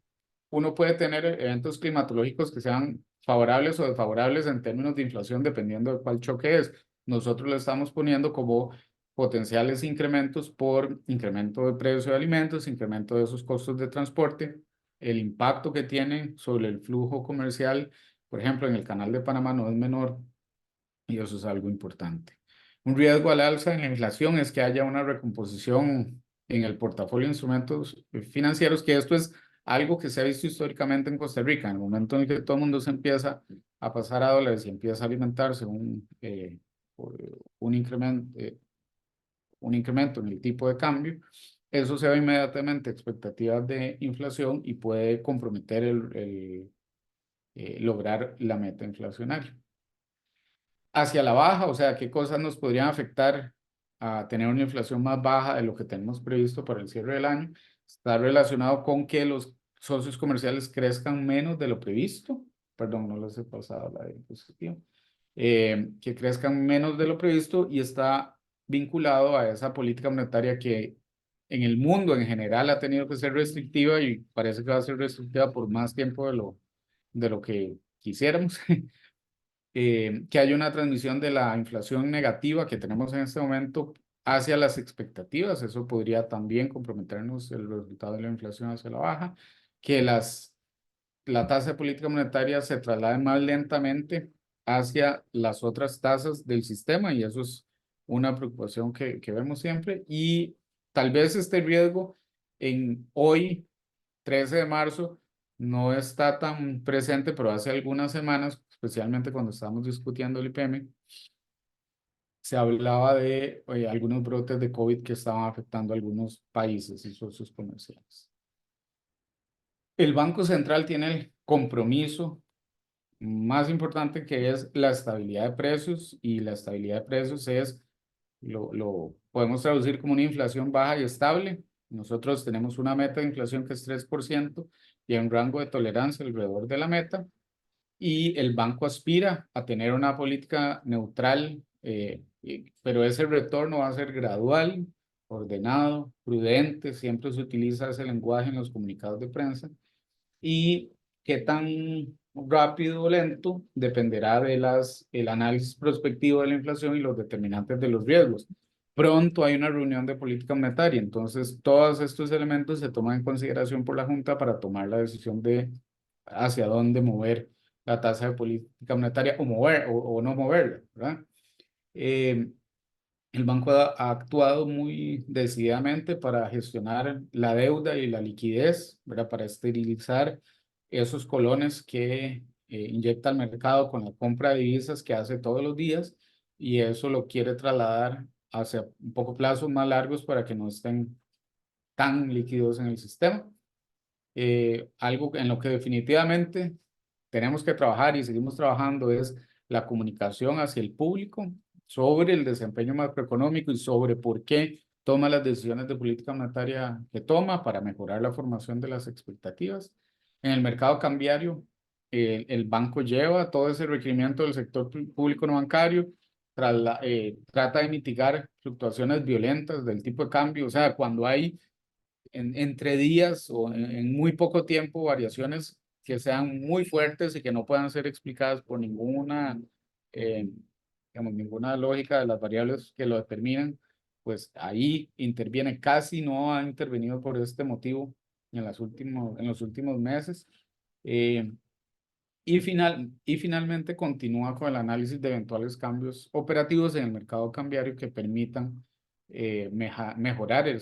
uno puede tener eventos climatológicos que sean favorables o desfavorables en términos de inflación, dependiendo de cuál choque es. Nosotros lo estamos poniendo como potenciales incrementos por incremento de precio de alimentos, incremento de esos costos de transporte, el impacto que tiene sobre el flujo comercial, por ejemplo, en el Canal de Panamá no es menor, y eso es algo importante. Un riesgo al alza en la inflación es que haya una recomposición en el portafolio de instrumentos financieros, que esto es algo que se ha visto históricamente en Costa Rica. En el momento en el que todo el mundo se empieza a pasar a dólares y empieza a alimentarse un incremento, un incremento en el tipo de cambio, eso se va inmediatamente a expectativas de inflación y puede comprometer lograr la meta inflacionaria. Hacia la baja, o sea, ¿qué cosas nos podrían afectar a tener una inflación más baja de lo que tenemos previsto para el cierre del año? Está relacionado con que los socios comerciales crezcan menos de lo previsto. Perdón, no les he pasado la diapositiva. Que crezcan menos de lo previsto y está vinculado a esa política monetaria que en el mundo en general ha tenido que ser restrictiva y parece que va a ser restrictiva por más tiempo de lo que quisiéramos. Que haya una transmisión de la inflación negativa que tenemos en este momento hacia las expectativas. Eso podría también comprometernos el resultado de la inflación hacia la baja. Que la tasa de política monetaria se traslade más lentamente hacia las otras tasas del sistema y eso es una preocupación que vemos siempre. Y tal vez este riesgo en hoy, 13 de marzo, no está tan presente, pero hace algunas semanas, especialmente cuando estábamos discutiendo el IPM, se hablaba de algunos brotes de COVID que estaban afectando a algunos países y socios comerciales. El Banco Central tiene el compromiso más importante que es la estabilidad de precios y la estabilidad de precios lo podemos traducir como una inflación baja y estable. Nosotros tenemos una meta de inflación que es 3% y un rango de tolerancia alrededor de la meta y el banco aspira a tener una política neutral, pero ese retorno va a ser gradual, ordenado, prudente, siempre se utiliza ese lenguaje en los comunicados de prensa y qué tan rápido o lento dependerá el análisis prospectivo de la inflación y los determinantes de los riesgos. Pronto hay una reunión de política monetaria, entonces todos estos elementos se toman en consideración por la Junta para tomar la decisión de hacia dónde mover la tasa de política monetaria o no moverla, ¿verdad? El banco ha actuado muy decididamente para gestionar la deuda y la liquidez, ¿verdad? Para esterilizar esos colones que inyecta el mercado con la compra de divisas que hace todos los días y eso lo quiere trasladar hacia un poco plazos más largos para que no estén tan líquidos en el sistema. Algo en lo que definitivamente tenemos que trabajar y seguimos trabajando es la comunicación hacia el público sobre el desempeño macroeconómico y sobre por qué toma las decisiones de política monetaria que toma para mejorar la formación de las expectativas. En el mercado cambiario, el banco lleva todo ese requerimiento del sector público no bancario, trata de mitigar fluctuaciones violentas del tipo de cambio, o sea, cuando hay entre días o en muy poco tiempo variaciones que sean muy fuertes y que no puedan ser explicadas por digamos, ninguna lógica de las variables que lo determinan, pues ahí interviene. Casi no ha intervenido por este motivo en los últimos meses. Y finalmente continúa con el análisis de eventuales cambios operativos en el mercado cambiario que permitan mejorar el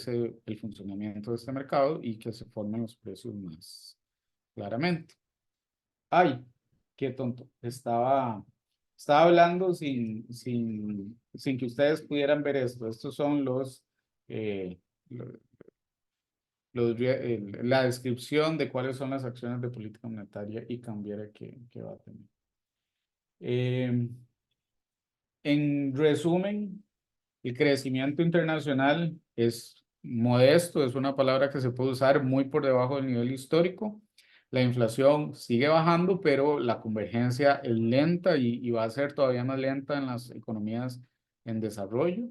funcionamiento de este mercado y que se formen los precios más claramente. Ay, qué tonto. Estaba hablando sin que ustedes pudieran ver esto. Estos son la descripción de cuáles son las acciones de política monetaria y cambiaria que va a tener. En resumen, el crecimiento internacional es modesto, es una palabra que se puede usar muy por debajo del nivel histórico. La inflación sigue bajando, pero la convergencia es lenta y va a ser todavía más lenta en las economías en desarrollo.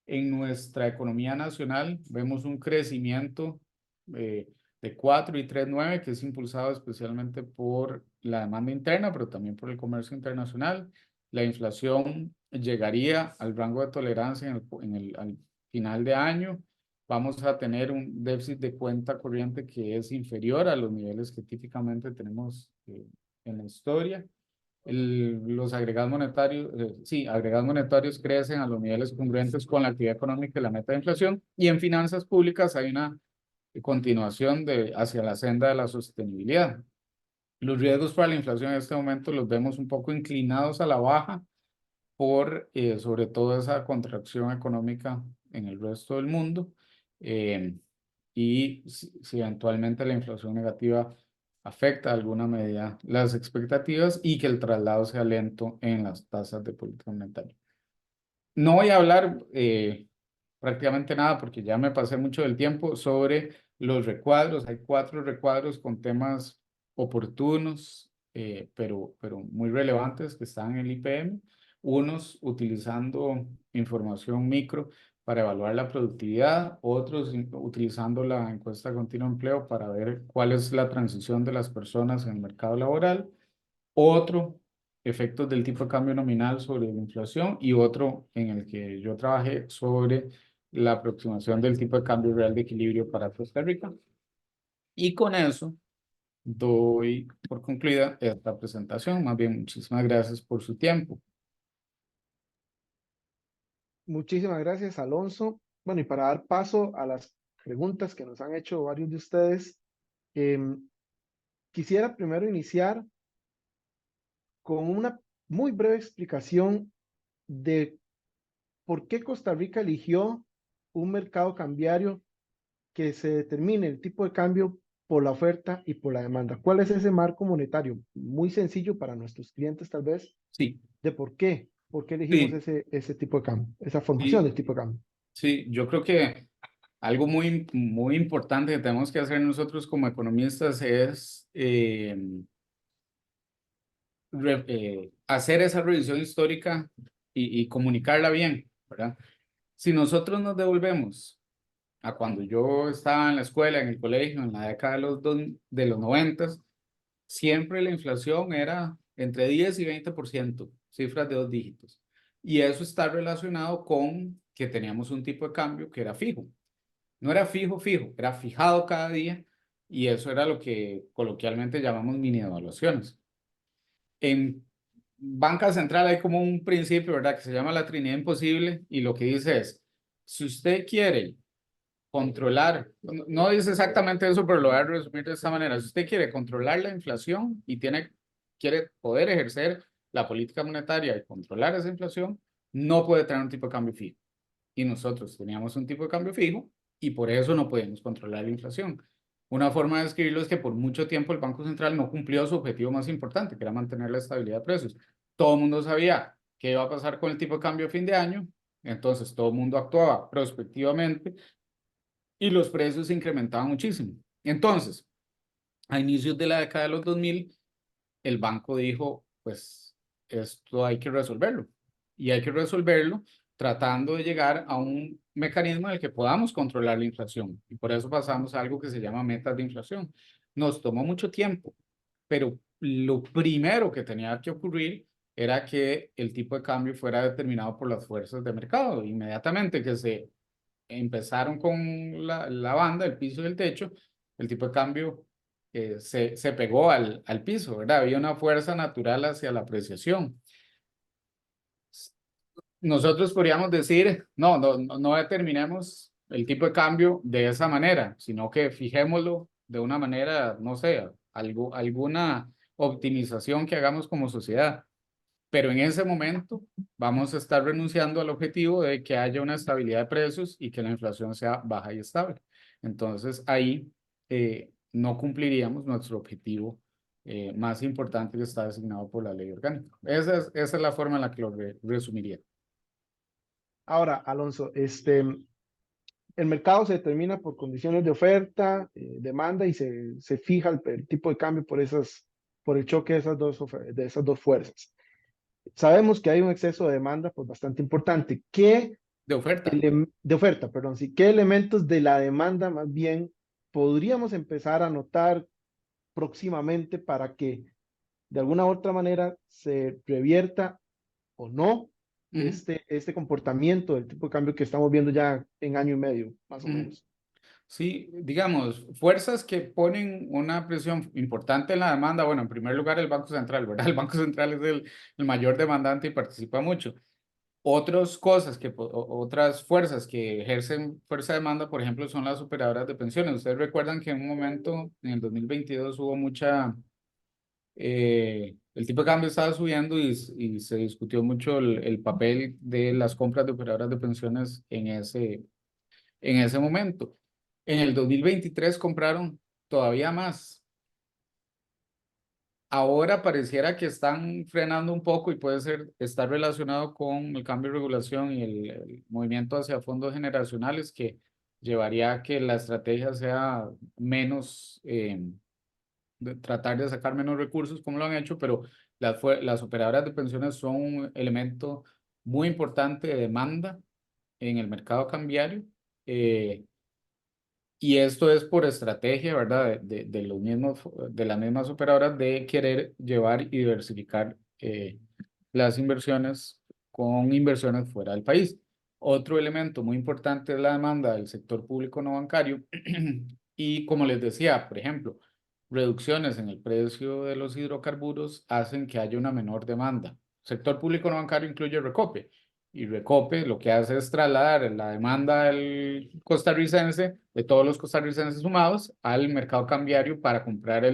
En nuestra economía nacional vemos un crecimiento de 4 y 3,9 que es impulsado especialmente por la demanda interna, pero también por el comercio internacional. La inflación llegaría al rango de tolerancia al final de año. Vamos a tener un déficit de cuenta corriente que es inferior a los niveles que típicamente tenemos en la historia. Los agregados monetarios, agregados monetarios crecen a los niveles congruentes con la actividad económica y la meta de inflación. Y en finanzas públicas hay una continuación hacia la senda de la sostenibilidad. Los riesgos para la inflación en este momento los vemos un poco inclinados a la baja por sobre todo esa contracción económica en el resto del mundo. Y si eventualmente la inflación negativa afecta de alguna medida las expectativas y que el traslado sea lento en las tasas de política monetaria. No voy a hablar prácticamente nada porque ya me pasé mucho del tiempo sobre los recuadros. Hay 4 recuadros con temas oportunos, pero muy relevantes que están en el IPM. Unos utilizando información micro para evaluar la productividad, otros utilizando la encuesta continua de empleo para ver cuál es la transición de las personas en el mercado laboral, otro, efectos del tipo de cambio nominal sobre la inflación, y otro en el que yo trabajé sobre la aproximación del tipo de cambio real de equilibrio para Costa Rica. Y con eso doy por concluida esta presentación. Más bien, muchísimas gracias por su tiempo. Muchísimas gracias, Alonso. Bueno, y para dar paso a las preguntas que nos han hecho varios de ustedes, quisiera primero iniciar con una muy breve explicación de por qué Costa Rica eligió un mercado cambiario que se determine el tipo de cambio por la oferta y por la demanda. ¿Cuál es ese marco monetario? Muy sencillo para nuestros clientes, tal vez, Sí, de por qué elegimos sí, ese tipo de cambio, esa formación sí, del tipo de cambio. sí. Yo creo que algo muy importante que tenemos que hacer nosotros como economistas es hacer esa revisión histórica y comunicarla bien, ¿verdad? Si nosotros nos devolvemos a cuando yo estaba en la escuela, en el colegio, en la década de los 90, siempre la inflación era entre 10 y 20%, cifras de 2 dígitos. Y eso está relacionado con que teníamos un tipo de cambio que era fijo. No era fijo, era fijado cada día, y eso era lo que coloquialmente llamamos mini devaluaciones. En banca central hay como un principio, ¿verdad?, que se llama la Trinidad Imposible, y lo que dice es, si usted quiere controlar, no dice exactamente eso, pero lo voy a resumir de esta manera: si usted quiere controlar la inflación y quiere poder ejercer la política monetaria y controlar esa inflación, no puede tener un tipo de cambio fijo. Y nosotros teníamos un tipo de cambio fijo y por eso no podíamos controlar la inflación. Una forma de describirlo es que por mucho tiempo el Banco Central no cumplió su objetivo más importante, que era mantener la estabilidad de precios. Todo el mundo sabía qué iba a pasar con el tipo de cambio a fin de año, entonces todo el mundo actuaba prospectivamente y los precios se incrementaban muchísimo. Entonces, a inicios de la década de los 2000, el banco dijo, pues esto hay que resolverlo. Y hay que resolverlo tratando de llegar a un mecanismo en el que podamos controlar la inflación. Y por eso pasamos a algo que se llama metas de inflación. Nos tomó mucho tiempo, pero lo primero que tenía que ocurrir era que el tipo de cambio fuera determinado por las fuerzas de mercado. Inmediatamente que se empezaron con la banda, el piso y el techo, el tipo de cambio se pegó al piso, ¿verdad? Había una fuerza natural hacia la apreciación. Nosotros podríamos decir, no determinemos el tipo de cambio de esa manera, sino que fijémoslo de una manera, no sé, alguna optimización que hagamos como sociedad. Pero en ese momento vamos a estar renunciando al objetivo de que haya una estabilidad de precios y que la inflación sea baja y estable. Entonces ahí no cumpliríamos nuestro objetivo más importante, que está designado por la ley orgánica. Esa es la forma en la que lo resumiría. Ahora, Alonso, el mercado se determina por condiciones de oferta, demanda, y se fija el tipo de cambio por el choque de esas dos fuerzas. Sabemos que hay un exceso de demanda pues, bastante importante. De oferta. De oferta, perdón, sí. ¿Qué elementos de la demanda más bien podríamos empezar a notar próximamente para que de alguna u otra manera se revierta o no este comportamiento del tipo de cambio que estamos viendo ya en año y medio, más o menos? Sí, digamos, fuerzas que ponen una presión importante en la demanda. Bueno, en primer lugar, el Banco Central, ¿verdad? El Banco Central es el mayor demandante y participa mucho. Otras cosas otras fuerzas que ejercen fuerza de demanda, por ejemplo, son las operadoras de pensiones. Ustedes recuerdan que en un momento, en el 2022, hubo mucha el tipo de cambio estaba subiendo y se discutió mucho el papel de las compras de operadoras de pensiones en ese momento. En el 2023 compraron todavía más. Ahora pareciera que están frenando un poco y puede estar relacionado con el cambio de regulación y el movimiento hacia fondos generacionales que llevaría a que la estrategia sea menos, tratar de sacar menos recursos como lo han hecho, pero las operadoras de pensiones son un elemento muy importante de demanda en el mercado cambiario. Y esto es por estrategia, ¿verdad? De las mismas operadoras de querer llevar y diversificar las inversiones con inversiones fuera del país. Otro elemento muy importante es la demanda del sector público no bancario. Y como les decía, por ejemplo, reducciones en el precio de los hidrocarburos hacen que haya una menor demanda. Sector público no bancario incluye Recope. Y Recope lo que hace es trasladar la demanda del costarricense, de todos los costarricenses sumados, al mercado cambiario para comprar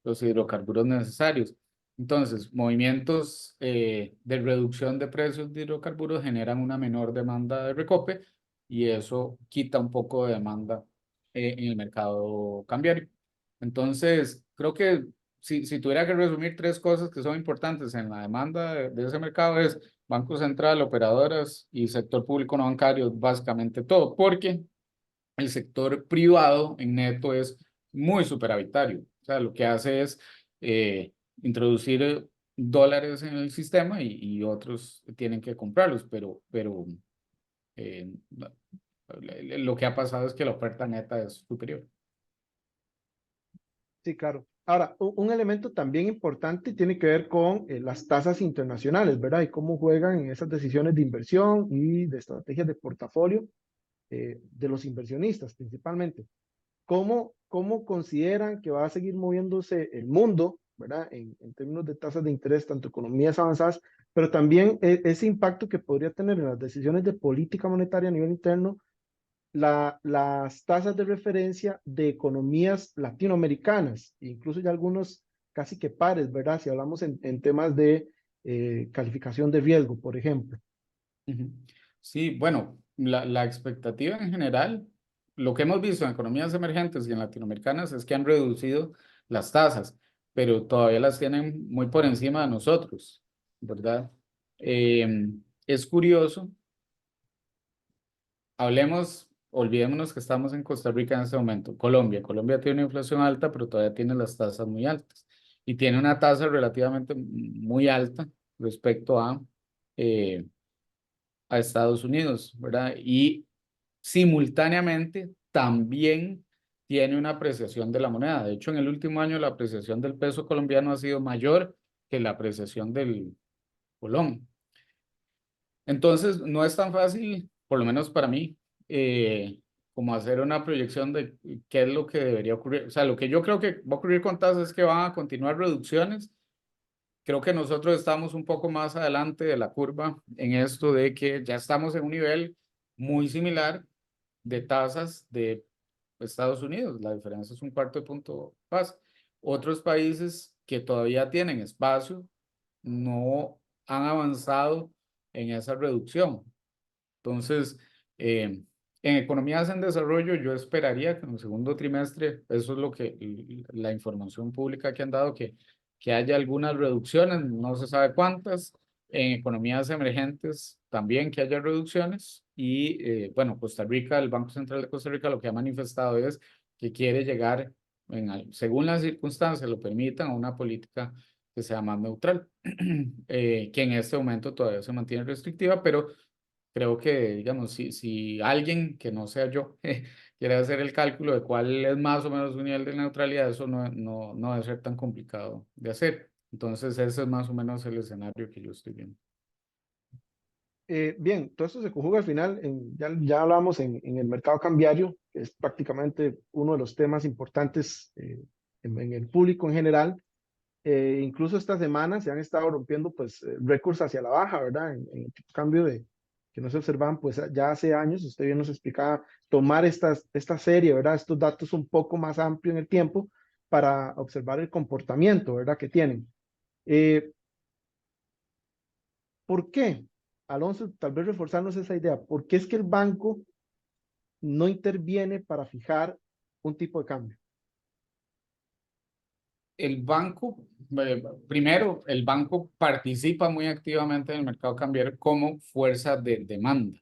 los hidrocarburos necesarios. Entonces, movimientos de reducción de precios de hidrocarburos generan una menor demanda de Recope y eso quita un poco de demanda en el mercado cambiario. Entonces, creo que si tuviera que resumir tres cosas que son importantes en la demanda de ese mercado es Banco Central, operadoras y sector público no bancario, básicamente todo, porque el sector privado en neto es muy superavitario. O sea, lo que hace es introducir dólares en el sistema y otros tienen que comprarlos, pero lo que ha pasado es que la oferta neta es superior. Sí, claro. Ahora, un elemento también importante tiene que ver con las tasas internacionales, ¿verdad? Y cómo juegan en esas decisiones de inversión y de estrategias de portafolio de los inversionistas principalmente. ¿Cómo consideran que va a seguir moviéndose el mundo, ¿verdad? En términos de tasas de interés, tanto economías avanzadas, pero también ese impacto que podría tener en las decisiones de política monetaria a nivel interno, las tasas de referencia de economías latinoamericanas, incluso ya algunos casi que pares, ¿verdad? Si hablamos en temas de calificación de riesgo, por ejemplo. Sí, bueno, la expectativa en general, lo que hemos visto en economías emergentes y en latinoamericanas es que han reducido las tasas, pero todavía las tienen muy por encima de nosotros, ¿verdad? Es curioso, olvidémonos que estamos en Costa Rica en este momento. Colombia tiene una inflación alta, pero todavía tiene las tasas muy altas y tiene una tasa relativamente muy alta respecto a Estados Unidos, ¿verdad? Y simultáneamente también tiene una apreciación de la moneda. De hecho, en el último año la apreciación del peso colombiano ha sido mayor que la apreciación del colón. Entonces, no es tan fácil, por lo menos para mí, como hacer una proyección de qué es lo que debería ocurrir. O sea, lo que yo creo que va a ocurrir con tasas es que van a continuar reducciones. Creo que nosotros estamos un poco más adelante de la curva en esto de que ya estamos en un nivel muy similar de tasas de Estados Unidos. La diferencia es un cuarto de punto base. Otros países que todavía tienen espacio no han avanzado en esa reducción. Entonces, en economías en desarrollo, yo esperaría que en el segundo trimestre, eso es lo que la información pública que han dado, que haya algunas reducciones, no se sabe cuántas. En economías emergentes también que haya reducciones. Y bueno, Costa Rica, el Banco Central de Costa Rica lo que ha manifestado es que quiere llegar, según las circunstancias lo permitan, a una política que sea más neutral, que en este momento todavía se mantiene restrictiva, pero creo que, digamos, si alguien que no sea yo quiere hacer el cálculo de cuál es más o menos su nivel de neutralidad, eso no debe ser tan complicado de hacer. Entonces, ese es más o menos el escenario que yo estoy viendo. Bien, todo esto se conjuga al final, ya hablamos en el mercado cambiario, que es prácticamente uno de los temas importantes en el público en general. Incluso esta semana se han estado rompiendo pues récords hacia la baja, ¿verdad? En el tipo de cambio que no se observaban pues ya hace años. Usted bien nos explicaba tomar esta serie, ¿verdad? Estos datos un poco más amplio en el tiempo para observar el comportamiento, ¿verdad? Que tienen. ¿Por qué? Alonso, tal vez reforzarnos esa idea. ¿Por qué es que el banco no interviene para fijar un tipo de cambio? El banco, primero, el banco participa muy activamente en el mercado cambiario como fuerza de demanda,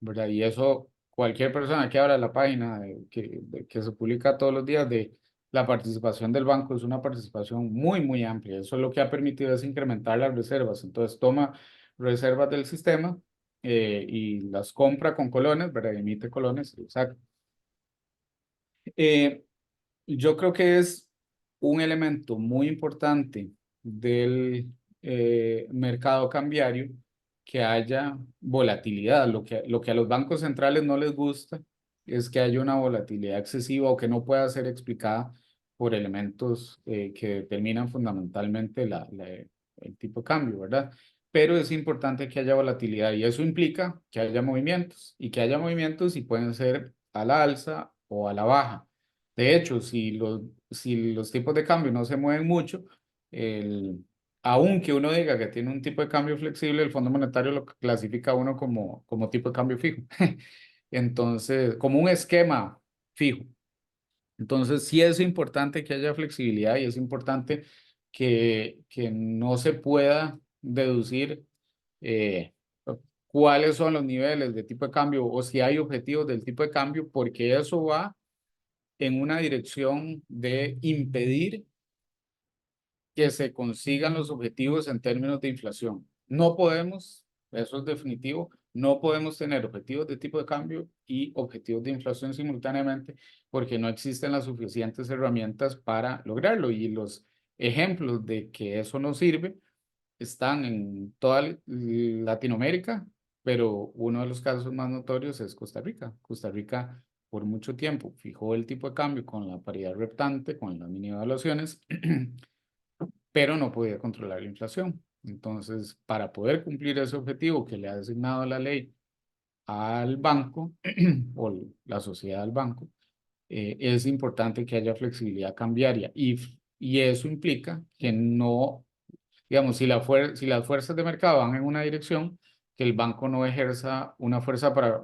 ¿verdad? Y eso cualquier persona que abra la página que se publica todos los días de la participación del banco es una participación muy, muy amplia. Eso es lo que ha permitido es incrementar las reservas. Entonces toma reservas del sistema y las compra con colones, ¿verdad? Emite colones, exacto. Yo creo que es un elemento muy importante del mercado cambiario que haya volatilidad. Lo que a los bancos centrales no les gusta es que haya una volatilidad excesiva o que no pueda ser explicada por elementos que determinan fundamentalmente el tipo de cambio, ¿verdad? Pero es importante que haya volatilidad y eso implica que haya movimientos y que haya movimientos y pueden ser a la alza o a la baja. De hecho, si los tipos de cambio no se mueven mucho, aunque uno diga que tiene un tipo de cambio flexible, el Fondo Monetario lo clasifica a uno como tipo de cambio fijo. Entonces, como un esquema fijo. Entonces, sí es importante que haya flexibilidad y es importante que no se pueda deducir eh, cuáles son los niveles de tipo de cambio o si hay objetivos del tipo de cambio, porque eso va en una dirección de impedir que se consigan los objetivos en términos de inflación. No podemos, eso es definitivo, no podemos tener objetivos de tipo de cambio y objetivos de inflación simultáneamente porque no existen las suficientes herramientas para lograrlo. Y los ejemplos de que eso no sirve están en toda Latinoamérica, pero uno de los casos más notorios es Costa Rica. Costa Rica por mucho tiempo fijó el tipo de cambio con la paridad reptante, con las mini evaluaciones, pero no podía controlar la inflación. Entonces, para poder cumplir ese objetivo que le ha designado la ley al banco o la sociedad del banco, es importante que haya flexibilidad cambiaria y eso implica que no, digamos, si las fuerzas de mercado van en una dirección, que el banco no ejerza una fuerza para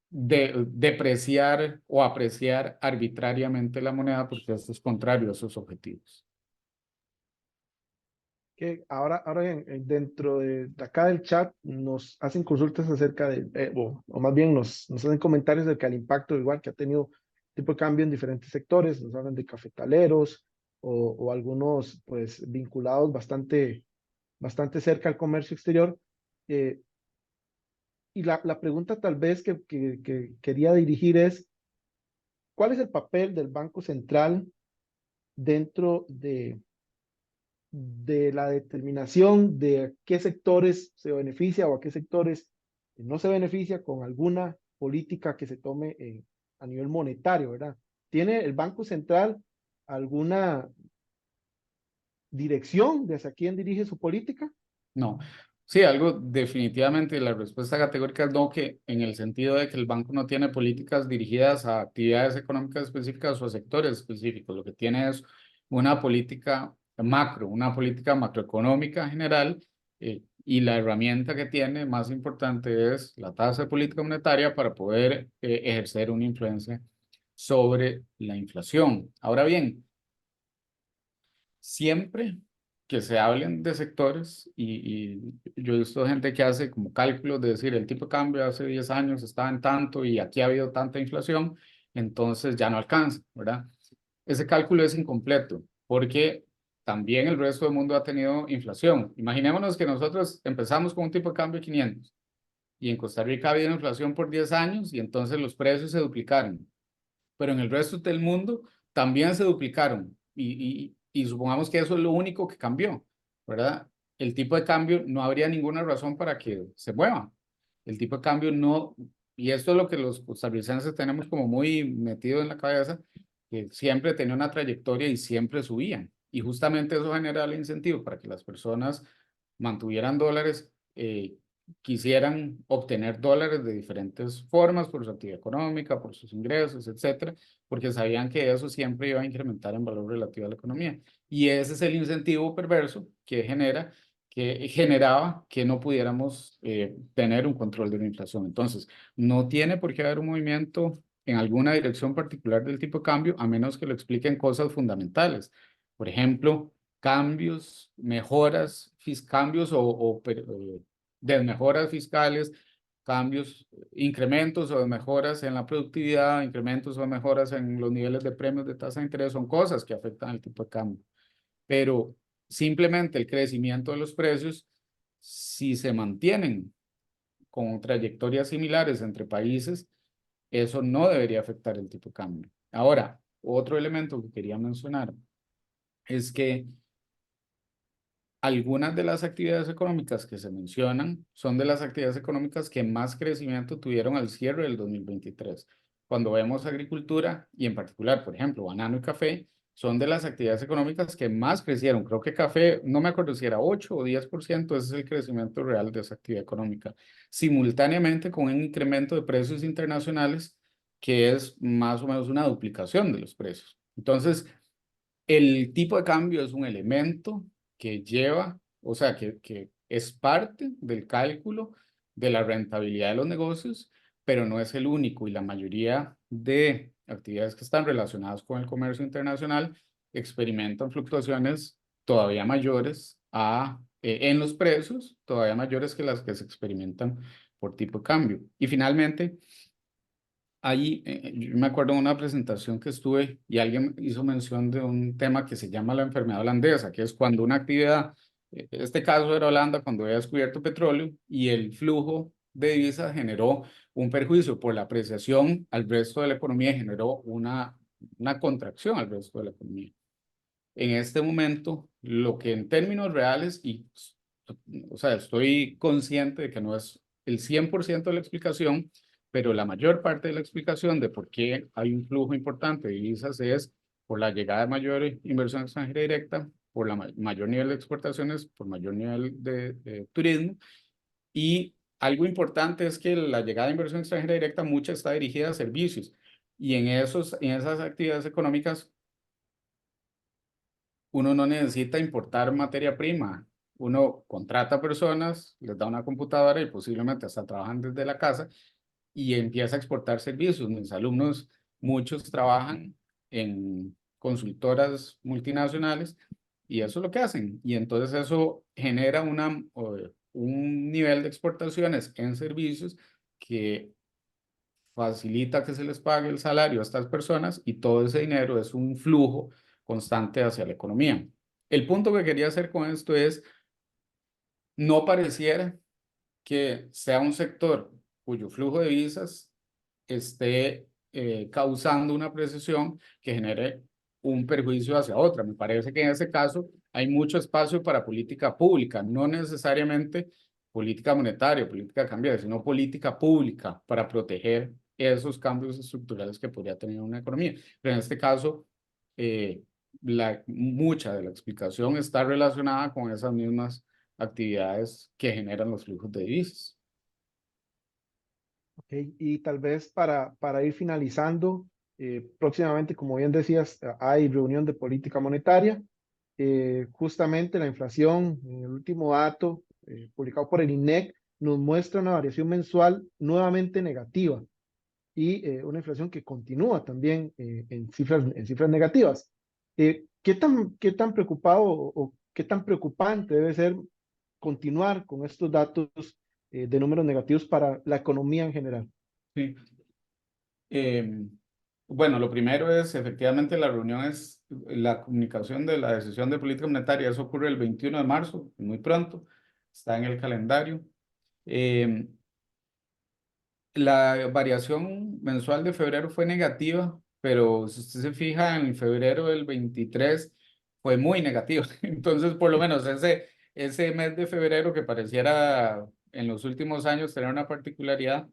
depreciar o apreciar arbitrariamente la moneda, porque esto es contrario a sus objetivos. Que ahora bien, dentro de acá del chat nos hacen consultas acerca de, o más bien nos hacen comentarios acerca del impacto igual que ha tenido tipo de cambio en diferentes sectores, nos hablan de cafetaleros o algunos pues vinculados bastante cerca al comercio exterior. Y la pregunta tal vez que quería dirigir es, ¿cuál es el papel del Banco Central dentro de la determinación de a qué sectores se beneficia o a qué sectores no se beneficia con alguna política que se tome a nivel monetario, ¿verdad? ¿Tiene el Banco Central alguna dirección de hacia quién dirige su política? No, sí, algo definitivamente la respuesta categórica es no, que en el sentido de que el banco no tiene políticas dirigidas a actividades económicas específicas o a sectores específicos. Lo que tiene es una política macro, una política macroeconómica general y la herramienta que tiene más importante es la tasa de política monetaria para poder ejercer una influencia sobre la inflación. Ahora bien, siempre que se hablen de sectores, y yo he visto gente que hace como cálculos de decir el tipo de cambio hace 10 años estaba en tanto y aquí ha habido tanta inflación, entonces ya no alcanza, ¿verdad? Ese cálculo es incompleto porque también el resto del mundo ha tenido inflación. Imaginémonos que nosotros empezamos con un tipo de cambio de 500 y en Costa Rica ha habido inflación por 10 años y entonces los precios se duplicaron, pero en el resto del mundo también se duplicaron y supongamos que eso es lo único que cambió, ¿verdad? El tipo de cambio no habría ninguna razón para que se mueva. El tipo de cambio no, y esto es lo que los costarricenses tenemos como muy metido en la cabeza, que siempre tenía una trayectoria y siempre subían. Y justamente eso genera el incentivo para que las personas mantuvieran dólares quisieran obtener dólares de diferentes formas por su actividad económica, por sus ingresos, etcétera, porque sabían que eso siempre iba a incrementar en valor relativo a la economía. Y ese es el incentivo perverso que generaba que no pudiéramos tener un control de la inflación. Entonces, no tiene por qué haber un movimiento en alguna dirección particular del tipo de cambio, a menos que lo expliquen cosas fundamentales. Por ejemplo, cambios, mejoras, cambios o desmejoras fiscales, cambios, incrementos o mejoras en la productividad, incrementos o mejoras en los niveles de premios de tasa de interés, son cosas que afectan al tipo de cambio. Pero simplemente el crecimiento de los precios, si se mantienen con trayectorias similares entre países, eso no debería afectar el tipo de cambio. Ahora, otro elemento que quería mencionar es que algunas de las actividades económicas que se mencionan son de las actividades económicas que más crecimiento tuvieron al cierre del 2023. Cuando vemos agricultura y en particular, por ejemplo, banano y café, son de las actividades económicas que más crecieron. Creo que café, no me acuerdo si era 8 o 10%, ese es el crecimiento real de esa actividad económica, simultáneamente con un incremento de precios internacionales que es más o menos una duplicación de los precios. Entonces, el tipo de cambio es un elemento que lleva, o sea, que es parte del cálculo de la rentabilidad de los negocios, pero no es el único, y la mayoría de actividades que están relacionadas con el comercio internacional experimentan fluctuaciones todavía mayores en los precios, todavía mayores que las que se experimentan por tipo de cambio. Y finalmente, ahí, yo me acuerdo de una presentación que estuve y alguien hizo mención de un tema que se llama la enfermedad holandesa, que es cuando una actividad, este caso era Holanda, cuando había descubierto petróleo y el flujo de divisas generó un perjuicio por la apreciación al resto de la economía, generó una contracción al resto de la economía. En este momento, lo que en términos reales, o sea, estoy consciente de que no es el 100% de la explicación, pero la mayor parte de la explicación de por qué hay un flujo importante de divisas es por la llegada de mayor inversión extranjera directa, por la mayor nivel de exportaciones, por mayor nivel de turismo. Y algo importante es que la llegada de inversión extranjera directa mucha está dirigida a servicios. Y en esas actividades económicas uno no necesita importar materia prima. Uno contrata personas, les da una computadora y posiblemente hasta trabajan desde la casa y empieza a exportar servicios. Mis alumnos, muchos trabajan en consultoras multinacionales y eso es lo que hacen. Y entonces eso genera un nivel de exportaciones en servicios que facilita que se les pague el salario a estas personas y todo ese dinero es un flujo constante hacia la economía. El punto que quería hacer con esto es, no pareciera que sea un sector cuyo flujo de divisas esté causando una precesión que genere un perjuicio hacia otra. Me parece que en ese caso hay mucho espacio para política pública, no necesariamente política monetaria, política cambiaria, sino política pública para proteger esos cambios estructurales que podría tener una economía. Pero en este caso, mucha de la explicación está relacionada con esas mismas actividades que generan los flujos de divisas. Okay. Y tal vez para ir finalizando, próximamente, como bien decías, hay reunión de política monetaria. Justamente la inflación, en el último dato publicado por el INEC, nos muestra una variación mensual nuevamente negativa y una inflación que continúa también en cifras negativas. ¿Qué tan preocupado o qué tan preocupante debe ser continuar con estos datos de números negativos para la economía en general? Sí. Bueno, lo primero es, efectivamente, la reunión es la comunicación de la decisión de política monetaria. Eso ocurre el 21 de marzo, muy pronto, está en el calendario. La variación mensual de febrero fue negativa, pero si usted se fija, en febrero del 23 fue muy negativa. Entonces, por lo menos ese mes de febrero que pareciera en los últimos años tener una particularidad,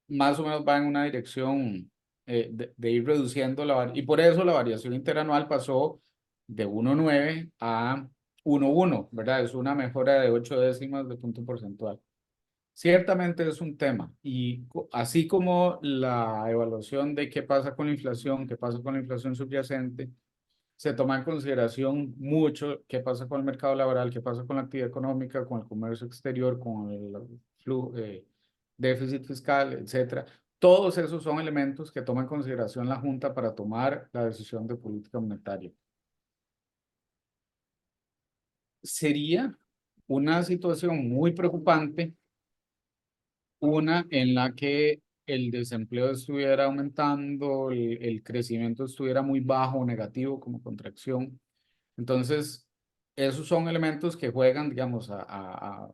más o menos va en una dirección de ir reduciendo y por eso la variación interanual pasó de 1,9 a 1,1, ¿verdad? Es una mejora de 8 décimas de punto porcentual. Ciertamente es un tema y así como la evaluación de qué pasa con la inflación, qué pasa con la inflación subyacente, se toma en consideración mucho qué pasa con el mercado laboral, qué pasa con la actividad económica, con el comercio exterior, con el flujo, déficit fiscal, etcétera. Todos esos son elementos que toma en consideración la Junta para tomar la decisión de política monetaria. Sería una situación muy preocupante, una en la que el desempleo estuviera aumentando, el crecimiento estuviera muy bajo o negativo como contracción. Entonces, esos son elementos que juegan, digamos, a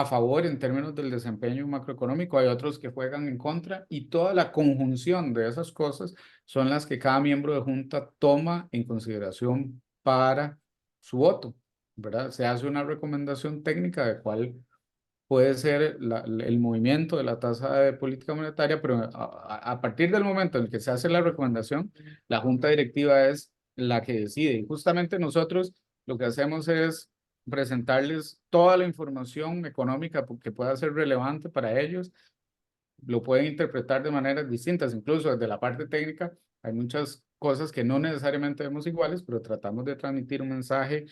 favor en términos del desempeño macroeconómico. Hay otros que juegan en contra y toda la conjunción de esas cosas son las que cada miembro de Junta toma en consideración para su voto, ¿verdad? Se hace una recomendación técnica de cuál puede ser el movimiento de la tasa de política monetaria, pero a partir del momento en que se hace la recomendación, la Junta Directiva es la que decide. Y justamente nosotros lo que hacemos es presentarles toda la información económica que pueda ser relevante para ellos. Lo pueden interpretar de maneras distintas, incluso desde la parte técnica. Hay muchas cosas que no necesariamente vemos iguales, pero tratamos de transmitir un mensaje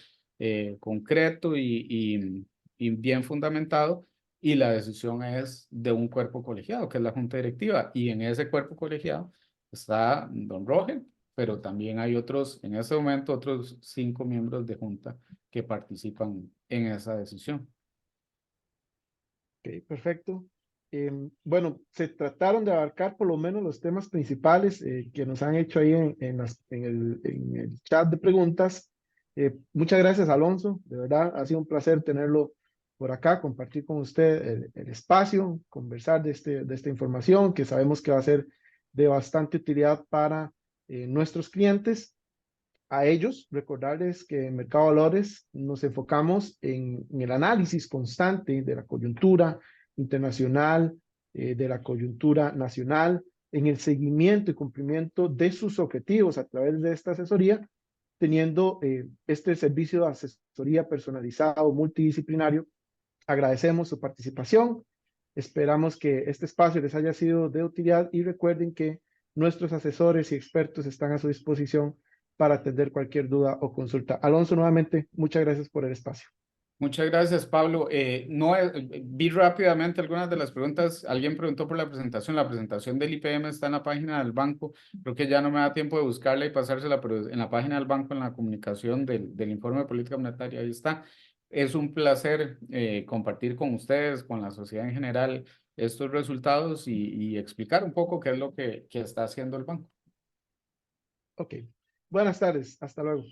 concreto y bien fundamentado, y la decisión es de un cuerpo colegiado, que es la Junta Directiva, y en ese cuerpo colegiado está don Roger, pero también hay otros, en ese momento, otros 5 miembros de Junta que participan en esa decisión. Ok, perfecto. Bueno, se trataron de abarcar por lo menos los temas principales que nos han hecho ahí en el chat de preguntas. Muchas gracias, Alonso. De verdad, ha sido un placer tenerlo por acá, compartir con usted el espacio, conversar de esta información que sabemos que va a ser de bastante utilidad para nuestros clientes. A ellos, recordarles que en Mercado de Valores nos enfocamos en el análisis constante de la coyuntura internacional, de la coyuntura nacional, en el seguimiento y cumplimiento de sus objetivos a través de esta asesoría, teniendo este servicio de asesoría personalizado, multidisciplinario. Agradecemos su participación. Esperamos que este espacio les haya sido de utilidad y recuerden que nuestros asesores y expertos están a su disposición para atender cualquier duda o consulta. Alonso, nuevamente, muchas gracias por el espacio. Muchas gracias, Pablo. Vi rápidamente algunas de las preguntas. Alguien preguntó por la presentación del IPM está en la página del banco. Creo que ya no me da tiempo de buscarla y pasársela, pero en la página del banco, en la comunicación del informe de política monetaria, ahí está. Es un placer compartir con ustedes, con la sociedad en general, estos resultados y explicar un poco qué es lo que está haciendo el banco. Ok. Buenas tardes. Hasta luego.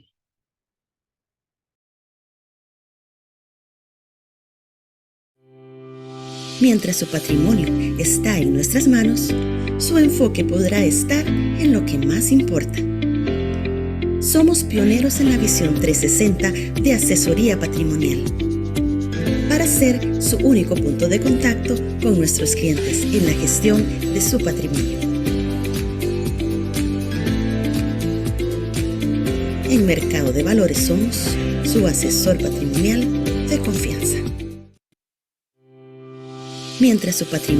Mientras su patrimonio está en nuestras manos, su enfoque podrá estar en lo que más importa. Somos pioneros en la visión 360 de asesoría patrimonial, para ser su único punto de contacto con nuestros clientes en la gestión de su patrimonio. En Mercado de Valores somos su asesor patrimonial de confianza. Mientras su patrimonio